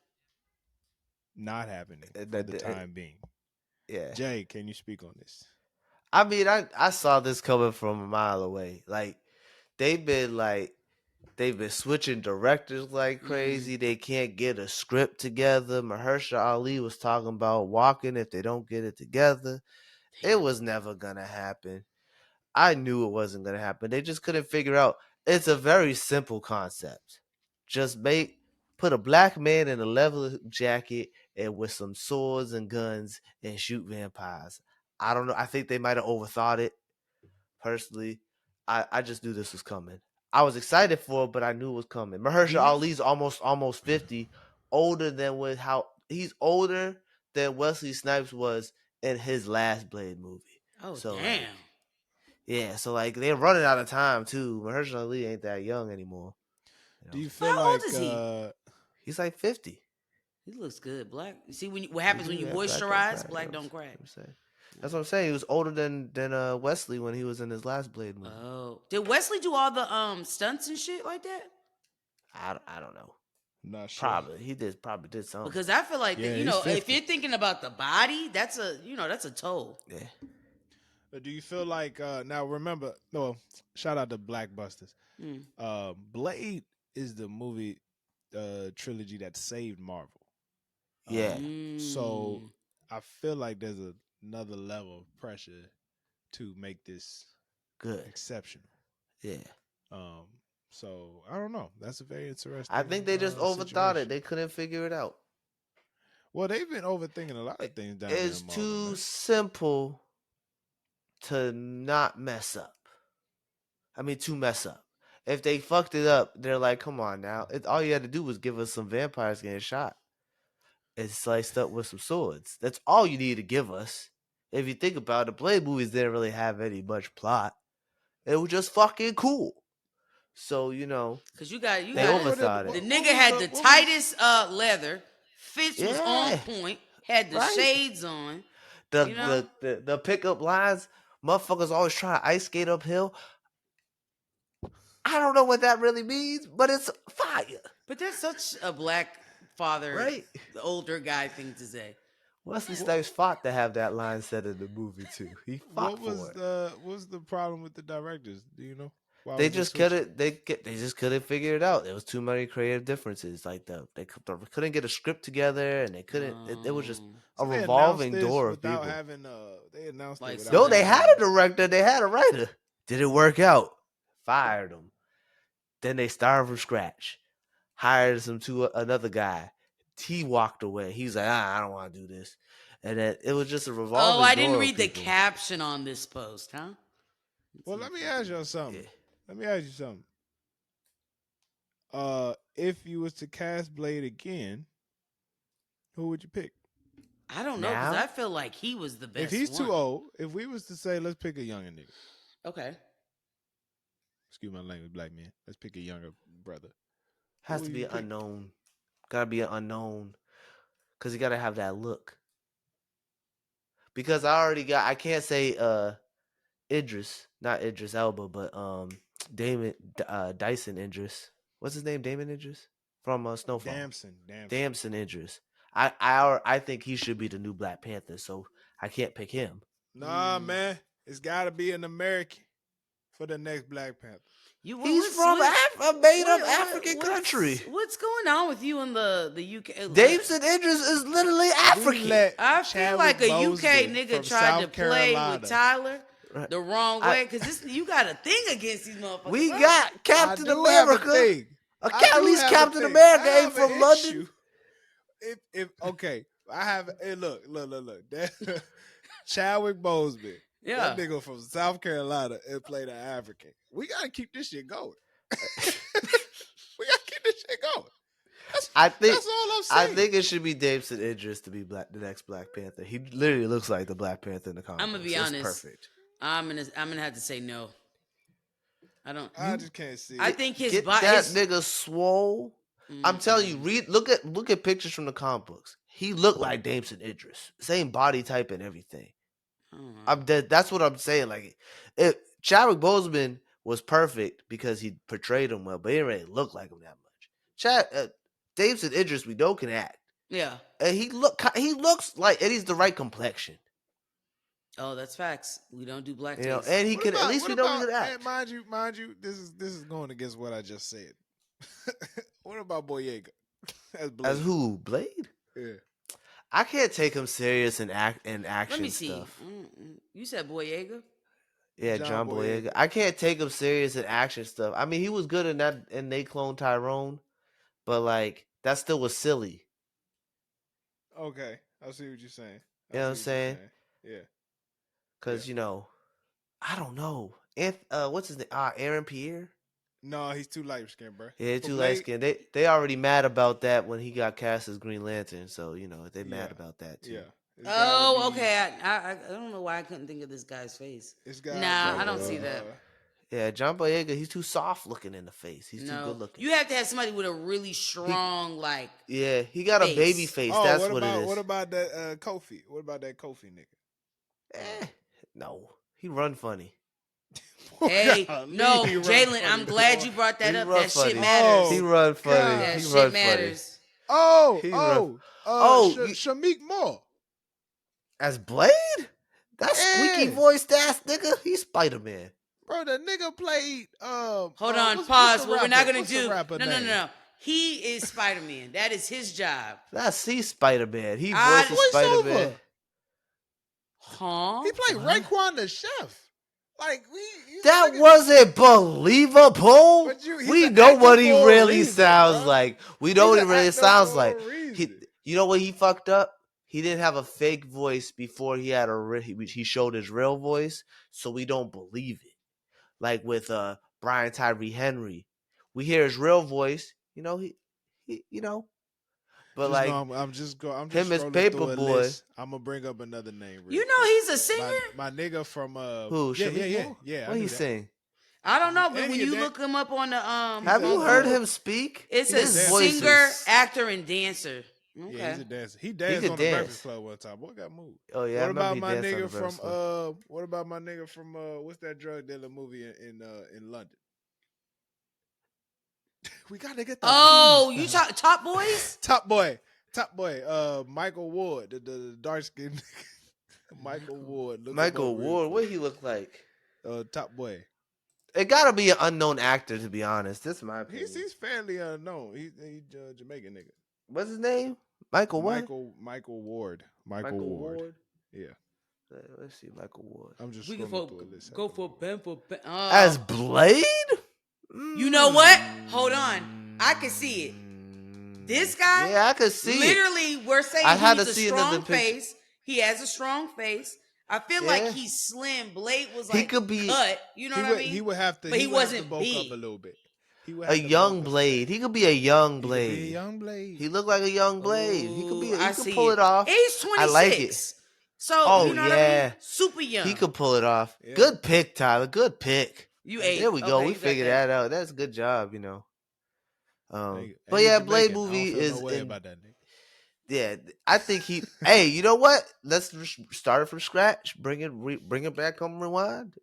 Speaker 1: not happening for
Speaker 3: That-
Speaker 1: the
Speaker 3: that-
Speaker 1: time being.
Speaker 3: Yeah.
Speaker 1: Jay, can you speak on this?
Speaker 3: I mean, I saw this coming from a mile away. Like they've been switching directors like crazy. They can't get a script together. Mahershala Ali was talking about walking if they don't get it together. It was never gonna happen. I knew it wasn't gonna happen. They just couldn't figure out. It's a very simple concept. Just put a black man in a leather jacket and with some swords and guns and shoot vampires. I don't know. I think they might have overthought it. Personally, I just knew this was coming. I was excited for it, but I knew it was coming. Mahershala Ali's almost 50, he's older than Wesley Snipes was in his last Blade movie.
Speaker 2: Oh
Speaker 3: So,
Speaker 2: damn!
Speaker 3: Yeah, so like they're running out of time too. Mahershala Ali ain't that young anymore.
Speaker 1: Do you
Speaker 2: Well,
Speaker 1: feel
Speaker 2: how old
Speaker 1: like
Speaker 2: is he?
Speaker 3: He's like 50.
Speaker 2: He looks good. Black. You see what happens when you
Speaker 3: Yeah,
Speaker 2: moisturize? Black
Speaker 3: you know
Speaker 2: don't crack.
Speaker 3: what I'm saying? That's what I'm saying. He was older than Wesley when he was in his last Blade movie.
Speaker 2: Oh, did Wesley do all the stunts and shit like that?
Speaker 3: I don't know.
Speaker 1: I'm not sure?
Speaker 3: Probably did something.
Speaker 2: Because I feel like
Speaker 1: Yeah,
Speaker 2: that,
Speaker 1: he's
Speaker 2: if
Speaker 1: 50.
Speaker 2: you're thinking about the body, that's a toll.
Speaker 3: Yeah.
Speaker 1: Do you feel like now? Remember, no. Shout out to Blackbusters. Blade is the movie trilogy that saved Marvel.
Speaker 3: Yeah.
Speaker 1: So I feel like there's another level of pressure to make this
Speaker 3: Good.
Speaker 1: exceptional.
Speaker 3: Yeah.
Speaker 1: So I don't know. That's a very interesting.
Speaker 3: I think they just overthought it. They couldn't figure it out.
Speaker 1: Well, they've been overthinking a lot of things down there.
Speaker 3: It's too simple to not mess up. To mess up. If they fucked it up, they're like, come on now. All you had to do was give us some vampires getting shot and sliced up with some swords. That's all you need to give us. If you think about it, the Blade movies didn't really have much plot. It was just fucking cool. So,
Speaker 2: because you got
Speaker 3: they overthought it.
Speaker 2: The nigga had the tightest leather. Fitz was on point. Had the shades on.
Speaker 3: The pickup lines, motherfuckers always trying to ice skate uphill. I don't know what that really means, but it's fire.
Speaker 2: But that's such a black father,
Speaker 3: Right?
Speaker 2: The older guy thing to say.
Speaker 3: Wesley Snipes fought to have that line said in the movie too. He fought
Speaker 1: what was the problem with the directors? Do you know?
Speaker 3: They just couldn't. They just couldn't figure it out. There was too many creative differences. Like they couldn't get a script together, and they couldn't. It was just a revolving door of people.
Speaker 1: They announced
Speaker 2: Like,
Speaker 1: it without
Speaker 3: No, they
Speaker 1: having
Speaker 3: had a director. They had a writer. Didn't work out. Fired him. Then they started from scratch. Hired another guy. He walked away. He was like, I don't want to do this. And then it was just a revolving door.
Speaker 2: Oh, I didn't read the
Speaker 3: people.
Speaker 2: caption on this post, huh?
Speaker 1: Well, let me ask you something.
Speaker 3: Yeah.
Speaker 1: Let me ask you something. If you was to cast Blade again, who would you pick?
Speaker 2: I don't know, because I feel like he was the best.
Speaker 1: If he's
Speaker 2: one.
Speaker 1: too old, if we was to say, let's pick a younger nigga.
Speaker 2: Okay.
Speaker 1: Excuse my language, black man. Let's pick a younger brother.
Speaker 3: Has to be an unknown. Gotta be an unknown. Because you gotta have that look. Because I can't say Idris, not Idris Elba, but Dyson Idris. What's his name? Damon Idris from Snowfall. Damson Idris. I think he should be the new Black Panther, so I can't pick him.
Speaker 1: Nah, man, it's got to be an American for the next Black Panther.
Speaker 3: He's from a made-up African country.
Speaker 2: What's going on with you in the UK?
Speaker 3: Damson Idris is literally African.
Speaker 2: I feel like a UK nigga tried to play with Tyler the wrong way, because you got a thing against these motherfuckers.
Speaker 3: We got Captain America.
Speaker 1: At least
Speaker 3: Captain America ain't from London.
Speaker 1: If okay, I have. Hey, look. That, Chadwick Boseman,
Speaker 2: Yeah.
Speaker 1: that nigga from South Carolina, and played an African. We gotta keep this shit going. We gotta keep this shit going. That's all I'm
Speaker 3: I
Speaker 1: saying.
Speaker 3: think it should be Damson Idris to be the next Black Panther. He literally looks like the Black Panther in the comic.
Speaker 2: I'm gonna be
Speaker 3: It's
Speaker 2: honest.
Speaker 3: perfect.
Speaker 2: I'm gonna have to say no. I don't.
Speaker 1: I just can't see
Speaker 2: I
Speaker 1: it.
Speaker 2: think his
Speaker 3: Get
Speaker 2: body.
Speaker 3: that nigga swole. I'm telling you, look at pictures from the comic books. He looked like Damson Idris, same body type and everything. That's what I'm saying. Like, Chadwick Boseman was perfect because he portrayed him well, but he didn't really look like him that much. Damson Idris, we know can act.
Speaker 2: Yeah.
Speaker 3: And he looks like, and he's the right complexion.
Speaker 2: Oh, that's facts. We don't do black
Speaker 3: You know,
Speaker 2: taste.
Speaker 3: and he can, at least we know he can act.
Speaker 1: Mind you, this is going against what I just said. What about Boyega?
Speaker 3: As who? Blade?
Speaker 1: Yeah.
Speaker 3: I can't take him serious in action
Speaker 2: Let me see.
Speaker 3: stuff.
Speaker 2: You said Boyega?
Speaker 3: Yeah, John Boyega. I can't take him serious in action stuff. I mean, he was good in that, and they cloned Tyrone, but like that still was silly.
Speaker 1: Okay, I see what you're saying.
Speaker 3: You know what I'm saying?
Speaker 1: Yeah.
Speaker 3: Because I don't know. What's his name? Aaron Pierre.
Speaker 1: No, he's too light skinned, bro.
Speaker 3: Yeah, too light skinned. They already mad about that when he got cast as Green Lantern. So they mad about that too.
Speaker 1: Yeah.
Speaker 2: Oh, okay. I don't know why I couldn't think of this guy's face. Nah, I don't see that.
Speaker 3: Yeah, John Boyega, he's too soft looking in the face. He's too good looking.
Speaker 2: You have to have somebody with a really strong,
Speaker 3: Yeah, he got a baby face.
Speaker 1: Oh,
Speaker 3: that's what it is.
Speaker 1: What about that Kofi? What about that Kofi nigga?
Speaker 3: No. He run funny.
Speaker 2: Hey, no, Jalen, I'm glad you brought that up. That shit matters.
Speaker 3: He run funny.
Speaker 2: That shit matters.
Speaker 1: Shamik Moore.
Speaker 3: As Blade? That squeaky voiced ass nigga, he's Spider-Man.
Speaker 1: Bro, the nigga played.
Speaker 2: Hold on, pause. What we're not gonna do? No. He is Spider-Man. That is his job.
Speaker 3: He's Spider-Man. He voices Spider-Man.
Speaker 2: Huh?
Speaker 1: He played Raekwon the chef. Like
Speaker 3: that wasn't believable. We know what he really sounds like. We know what he really sounds like. You know what he fucked up? He didn't have a fake voice before he had he showed his real voice, so we don't believe it. Like with Brian Tyree Henry, we hear his real voice. But like
Speaker 1: I'm just
Speaker 3: him as Paperboy.
Speaker 1: I'm gonna bring up another name.
Speaker 2: He's a singer.
Speaker 1: My nigga from
Speaker 3: who?
Speaker 1: Yeah.
Speaker 3: What he sing?
Speaker 2: I don't know, but when you look him up on the
Speaker 3: have you heard him speak?
Speaker 2: It's a singer, actor, and dancer. Okay.
Speaker 1: Yeah, he's a dancer. He danced on the Breakfast Club one time. Boy got moved.
Speaker 3: Oh yeah.
Speaker 1: What about my nigga from what's that drug dealer movie in London? We gotta get the
Speaker 2: you talk Top Boys?
Speaker 1: Top boy. Michael Ward, the dark skinned Michael Ward.
Speaker 3: Michael Ward, what he look like?
Speaker 1: Top Boy.
Speaker 3: It gotta be an unknown actor, to be honest. This is my opinion.
Speaker 1: He's fairly unknown. He's Jamaican nigga.
Speaker 3: What's his name? Michael what?
Speaker 1: Michael Ward. Michael Ward. Yeah.
Speaker 3: Let's see, Michael Ward.
Speaker 1: I'm just
Speaker 2: go for Ben.
Speaker 3: As Blade?
Speaker 2: You know what? Hold on. I can see it. This guy,
Speaker 3: yeah, I can see
Speaker 2: literally, we're saying he has a strong face. He has a strong face. I feel like he's slim. Blade was like he could be cut. You know what I mean?
Speaker 1: He would have to.
Speaker 2: But he wasn't
Speaker 1: bulk
Speaker 2: big.
Speaker 1: up a little bit.
Speaker 3: A young Blade. He could be a young Blade.
Speaker 1: He young Blade.
Speaker 3: He looked like a young Blade. He could be. He could pull it off.
Speaker 2: He's 26.
Speaker 3: I like it.
Speaker 2: So you know what I mean? Super young.
Speaker 3: He could pull it off. Yeah. Good pick, Tyler. Good pick.
Speaker 2: You ate.
Speaker 3: There we go. We figured that out. That's a good job, But yeah, Blade movie is.
Speaker 1: About that, nigga.
Speaker 3: Yeah, I think he. Hey, you know what? Let's start it from scratch. Bring it back home. Rewind.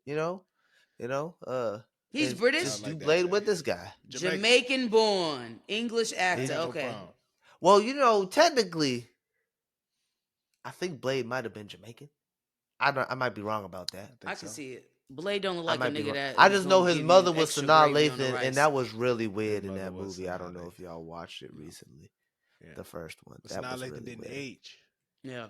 Speaker 2: He's British.
Speaker 3: Just do Blade with this guy.
Speaker 2: Jamaican born, English actor. Okay.
Speaker 3: Well, technically, I think Blade might have been Jamaican. I might be wrong about that.
Speaker 2: I can see it. Blade don't look like a nigga that.
Speaker 3: I just know his mother was Sanaa Lathan, and that was really weird in that movie. I don't know if y'all watched it recently. Yeah. The first one. Sanaa Lathan didn't age.
Speaker 2: Yeah.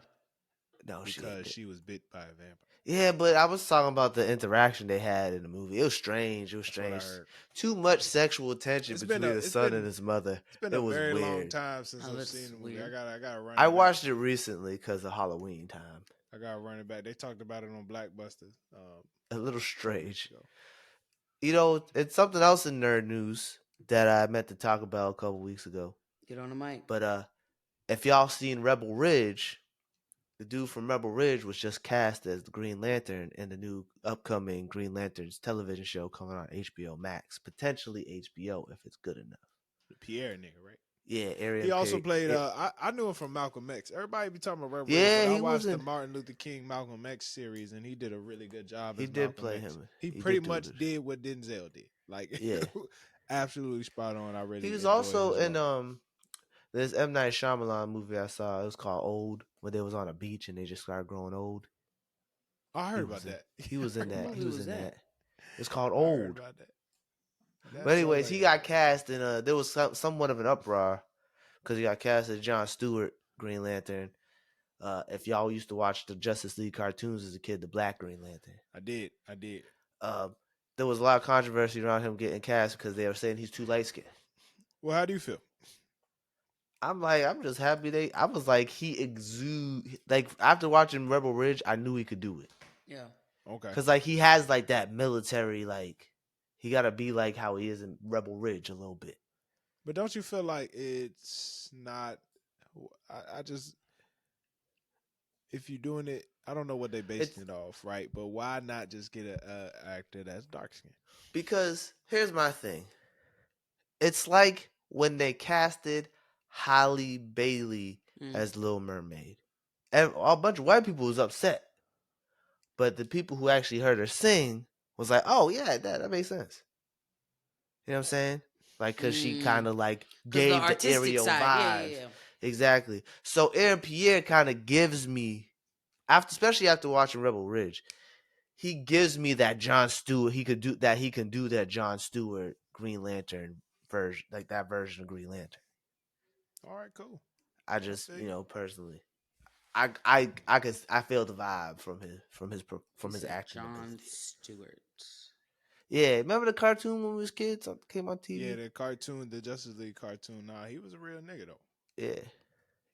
Speaker 3: No,
Speaker 1: because she was bit by a vampire.
Speaker 3: Yeah, but I was talking about the interaction they had in the movie. It was strange. It was
Speaker 1: That's what I
Speaker 3: strange.
Speaker 1: heard.
Speaker 3: Too much sexual tension
Speaker 1: It's been a
Speaker 3: between the
Speaker 1: it's
Speaker 3: son and
Speaker 1: been
Speaker 3: his mother.
Speaker 1: it's been
Speaker 3: It
Speaker 1: a
Speaker 3: was
Speaker 1: very long
Speaker 3: weird.
Speaker 1: time since
Speaker 2: Oh,
Speaker 1: I've seen
Speaker 2: that's
Speaker 1: the movie.
Speaker 2: weird.
Speaker 1: I gotta run
Speaker 3: I
Speaker 1: it back.
Speaker 3: watched it recently because of Halloween time.
Speaker 1: I gotta run it back. They talked about it on Blackbuster
Speaker 3: A little
Speaker 1: a couple weeks
Speaker 3: strange.
Speaker 1: ago.
Speaker 3: You know, it's something else in nerd news that I meant to talk about a couple weeks ago.
Speaker 2: Get on the mic.
Speaker 3: But if y'all seen Rebel Ridge, the dude from Rebel Ridge was just cast as the Green Lantern in the new upcoming Green Lanterns television show coming on HBO Max, potentially HBO if it's good enough.
Speaker 1: The Pierre nigga, right?
Speaker 3: Yeah,
Speaker 1: He
Speaker 3: Arian
Speaker 1: also
Speaker 3: Perry.
Speaker 1: played. I knew him from Malcolm X. Everybody be talking about Rebel Ridge,
Speaker 3: Yeah,
Speaker 1: but I
Speaker 3: he was
Speaker 1: watched the
Speaker 3: in.
Speaker 1: Martin Luther King Malcolm X series, and he did a really good job
Speaker 3: He
Speaker 1: as
Speaker 3: did
Speaker 1: Malcolm
Speaker 3: play
Speaker 1: X.
Speaker 3: him.
Speaker 1: He
Speaker 3: He
Speaker 1: pretty
Speaker 3: did do
Speaker 1: much
Speaker 3: good.
Speaker 1: did what Denzel did. Like,
Speaker 3: Yeah,
Speaker 1: absolutely spot on. I
Speaker 3: he
Speaker 1: really
Speaker 3: was
Speaker 1: enjoyed
Speaker 3: also
Speaker 1: his
Speaker 3: in
Speaker 1: role.
Speaker 3: this M Night Shyamalan movie I saw. It was called Old, where they was on a beach and they just started growing old.
Speaker 1: I
Speaker 3: He
Speaker 1: heard
Speaker 3: was
Speaker 1: about
Speaker 3: in.
Speaker 1: that.
Speaker 3: He was in
Speaker 2: What
Speaker 3: that. He
Speaker 2: movie
Speaker 3: was
Speaker 2: was
Speaker 3: in
Speaker 2: that?
Speaker 3: that. It's called
Speaker 1: I heard
Speaker 3: Old.
Speaker 1: about that.
Speaker 3: But
Speaker 1: That sounds
Speaker 3: anyways,
Speaker 1: like
Speaker 3: he
Speaker 1: a
Speaker 3: got cast in there was somewhat of an uproar because he got cast as John Stewart, Green Lantern. If y'all used to watch the Justice League cartoons as a kid, the Black Green Lantern.
Speaker 1: I did. I did.
Speaker 3: Uh, there was a lot of controversy around him getting cast because they were saying he's too light skinned.
Speaker 1: Well, how do you feel?
Speaker 3: I'm just happy I was like, he exude, like, after watching Rebel Ridge, I knew he could do it.
Speaker 2: Yeah.
Speaker 1: Okay.
Speaker 3: Cause like he has like that military, like he gotta be like how he is in Rebel Ridge a little bit.
Speaker 1: But don't you feel like it's not? I just if you're doing it, I don't know what they
Speaker 3: It's
Speaker 1: basing it off, right? But why not just get a actor that's dark skinned?
Speaker 3: because here's my thing. It's like when they casted Halle Bailey
Speaker 2: Mm.
Speaker 3: as Little Mermaid. And a bunch of white people was upset. But the people who actually heard her sing was like, oh yeah, that makes sense. You know what I'm saying? Like, cause she kind of like
Speaker 2: Because the
Speaker 3: gave the
Speaker 2: artistic
Speaker 3: Ariel
Speaker 2: side. Yeah,
Speaker 3: vibes.
Speaker 2: yeah, yeah.
Speaker 3: Exactly. So Aaron Pierre kind of gives me, especially after watching Rebel Ridge, he gives me that John Stewart. He can do that John Stewart Green Lantern version, like that version of Green Lantern.
Speaker 1: All right, cool.
Speaker 3: I
Speaker 1: I
Speaker 3: just,
Speaker 1: feel you.
Speaker 3: personally, I feel the vibe
Speaker 2: He
Speaker 3: from his
Speaker 2: said
Speaker 3: acting
Speaker 2: John
Speaker 3: ability.
Speaker 2: Stewart.
Speaker 3: Yeah, remember the cartoon when we was kids came on
Speaker 1: Yeah,
Speaker 3: TV?
Speaker 1: the cartoon, the Justice League cartoon. Nah, he was a real nigga though.
Speaker 3: Yeah,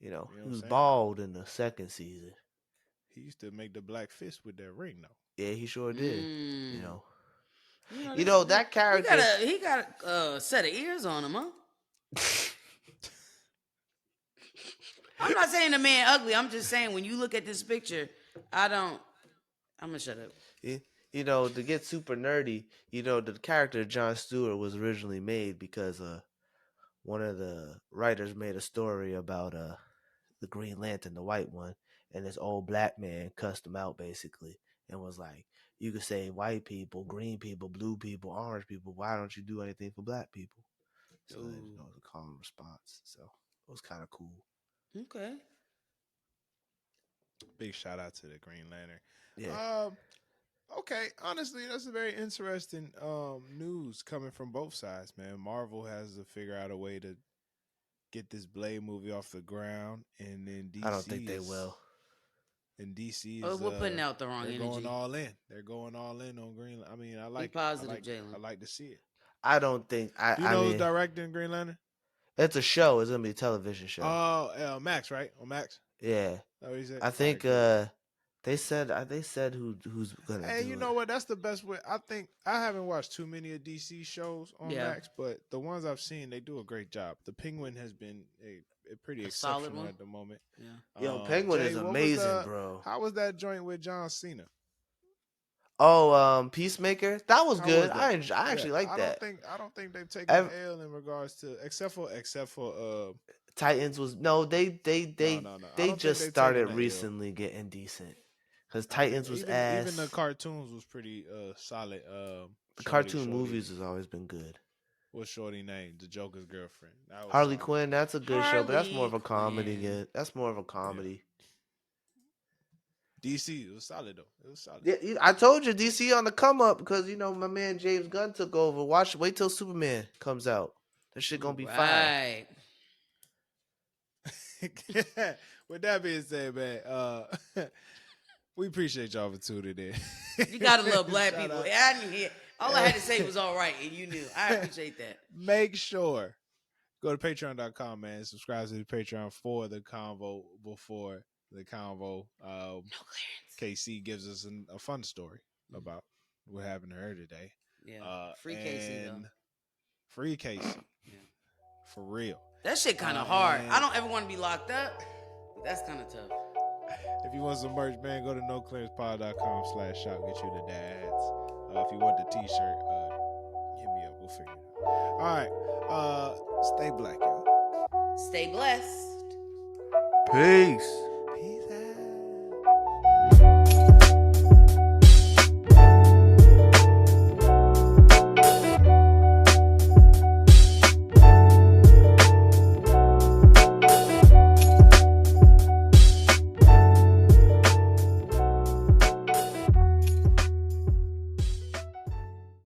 Speaker 1: You know what
Speaker 3: he
Speaker 1: I'm
Speaker 3: was
Speaker 1: saying?
Speaker 3: bald in the second season.
Speaker 1: He used to make the black fist with that ring though.
Speaker 3: Yeah, he sure did. You
Speaker 2: Mm.
Speaker 3: know,
Speaker 2: This
Speaker 3: that
Speaker 2: he got
Speaker 3: character.
Speaker 2: a set of ears on him, huh? I'm not saying the man ugly. I'm just saying when you look at this picture, I don't. I'm gonna shut up.
Speaker 3: To get super nerdy, the character John Stewart was originally made because one of the writers made a story about the Green Lantern, the white one, and this old black man cussed him out basically and was like, "You could say white people, green people, blue people, orange people. Why don't you do anything for black people?" So it
Speaker 2: Ooh.
Speaker 3: was a common response. So it was kind of cool.
Speaker 2: Okay.
Speaker 1: Big shout out to the Green Lantern.
Speaker 3: Yeah,
Speaker 1: Okay, honestly, that's a very interesting news coming from both sides, man. Marvel has to figure out a way to get this Blade movie off the ground, and then
Speaker 3: I don't think they will.
Speaker 1: DC
Speaker 2: Oh,
Speaker 1: is
Speaker 2: we're putting out the wrong
Speaker 1: they're going
Speaker 2: energy.
Speaker 1: all in. They're going all in on Green. I mean, I
Speaker 2: Be
Speaker 1: like it.
Speaker 2: positive, Jalen.
Speaker 1: I like to see it.
Speaker 3: I don't think.
Speaker 1: Do you
Speaker 3: I
Speaker 1: know who's
Speaker 3: mean,
Speaker 1: directing Green Lantern?
Speaker 3: it's a show. It's gonna be a television show.
Speaker 1: Oh, Max, right? On Max.
Speaker 3: Yeah,
Speaker 1: That what he said.
Speaker 3: I
Speaker 1: All right,
Speaker 3: think
Speaker 1: cool.
Speaker 3: they said who's gonna
Speaker 1: Hey, you
Speaker 3: do it.
Speaker 1: know what? That's the best way. I think I haven't watched too many of DC shows on
Speaker 2: Yeah.
Speaker 1: Max, but the ones I've seen, they do a great job. The Penguin has been a pretty
Speaker 2: A solid
Speaker 1: exceptional
Speaker 2: one.
Speaker 1: at the moment.
Speaker 2: Yeah.
Speaker 3: Yo, Penguin
Speaker 1: Jay,
Speaker 3: is
Speaker 1: what was
Speaker 3: amazing, bro.
Speaker 1: how was that joint with John Cena?
Speaker 3: Oh, Peacemaker, that was
Speaker 1: How
Speaker 3: good.
Speaker 1: was that?
Speaker 3: I
Speaker 1: Yeah,
Speaker 3: actually like that.
Speaker 1: I don't think they've taken
Speaker 3: Ev-
Speaker 1: an L in regards to except for
Speaker 3: Titans was no,
Speaker 1: no. I
Speaker 3: they
Speaker 1: don't think
Speaker 3: just
Speaker 1: they've taken
Speaker 3: started
Speaker 1: an L.
Speaker 3: recently getting decent. Cause Titans was
Speaker 1: Even the
Speaker 3: ass.
Speaker 1: cartoons was pretty solid.
Speaker 3: The cartoon movies has always been good.
Speaker 1: What's Shorty name? The Joker's girlfriend. That was
Speaker 3: Harley
Speaker 1: solid.
Speaker 3: Quinn, that's a good show, but that's more of
Speaker 2: Harley
Speaker 3: a comedy.
Speaker 2: Quinn.
Speaker 3: Yeah, that's more of a
Speaker 1: Yeah.
Speaker 3: comedy.
Speaker 1: DC, it was solid though. It was solid.
Speaker 3: Yeah, I told you DC on the come up because my man James Gunn took over. Wait till Superman comes out. That shit gonna be fire.
Speaker 2: Right.
Speaker 1: With that being said, man, We appreciate y'all for tuning in.
Speaker 2: You gotta love black
Speaker 1: Shout
Speaker 2: people.
Speaker 1: out.
Speaker 2: I didn't hear. All I had to say was all right, and you knew. I appreciate that.
Speaker 1: Make sure go to patreon.com, man. Subscribe to the Patreon for the convo before the convo.
Speaker 2: No clearance.
Speaker 1: KC gives us a fun story about what happened to her today.
Speaker 2: Yeah. Free Casey though.
Speaker 1: Free Casey.
Speaker 2: Yeah.
Speaker 1: For real.
Speaker 2: That shit kind of hard. I don't ever want to be locked up, but that's kind of tough.
Speaker 1: If you want some merch, man, go to noclearancepod.com/shop. Get you the dads. If you want the t-shirt, hit me up. We'll figure it out. All right. Stay black, y'all.
Speaker 2: Stay blessed.
Speaker 3: Peace.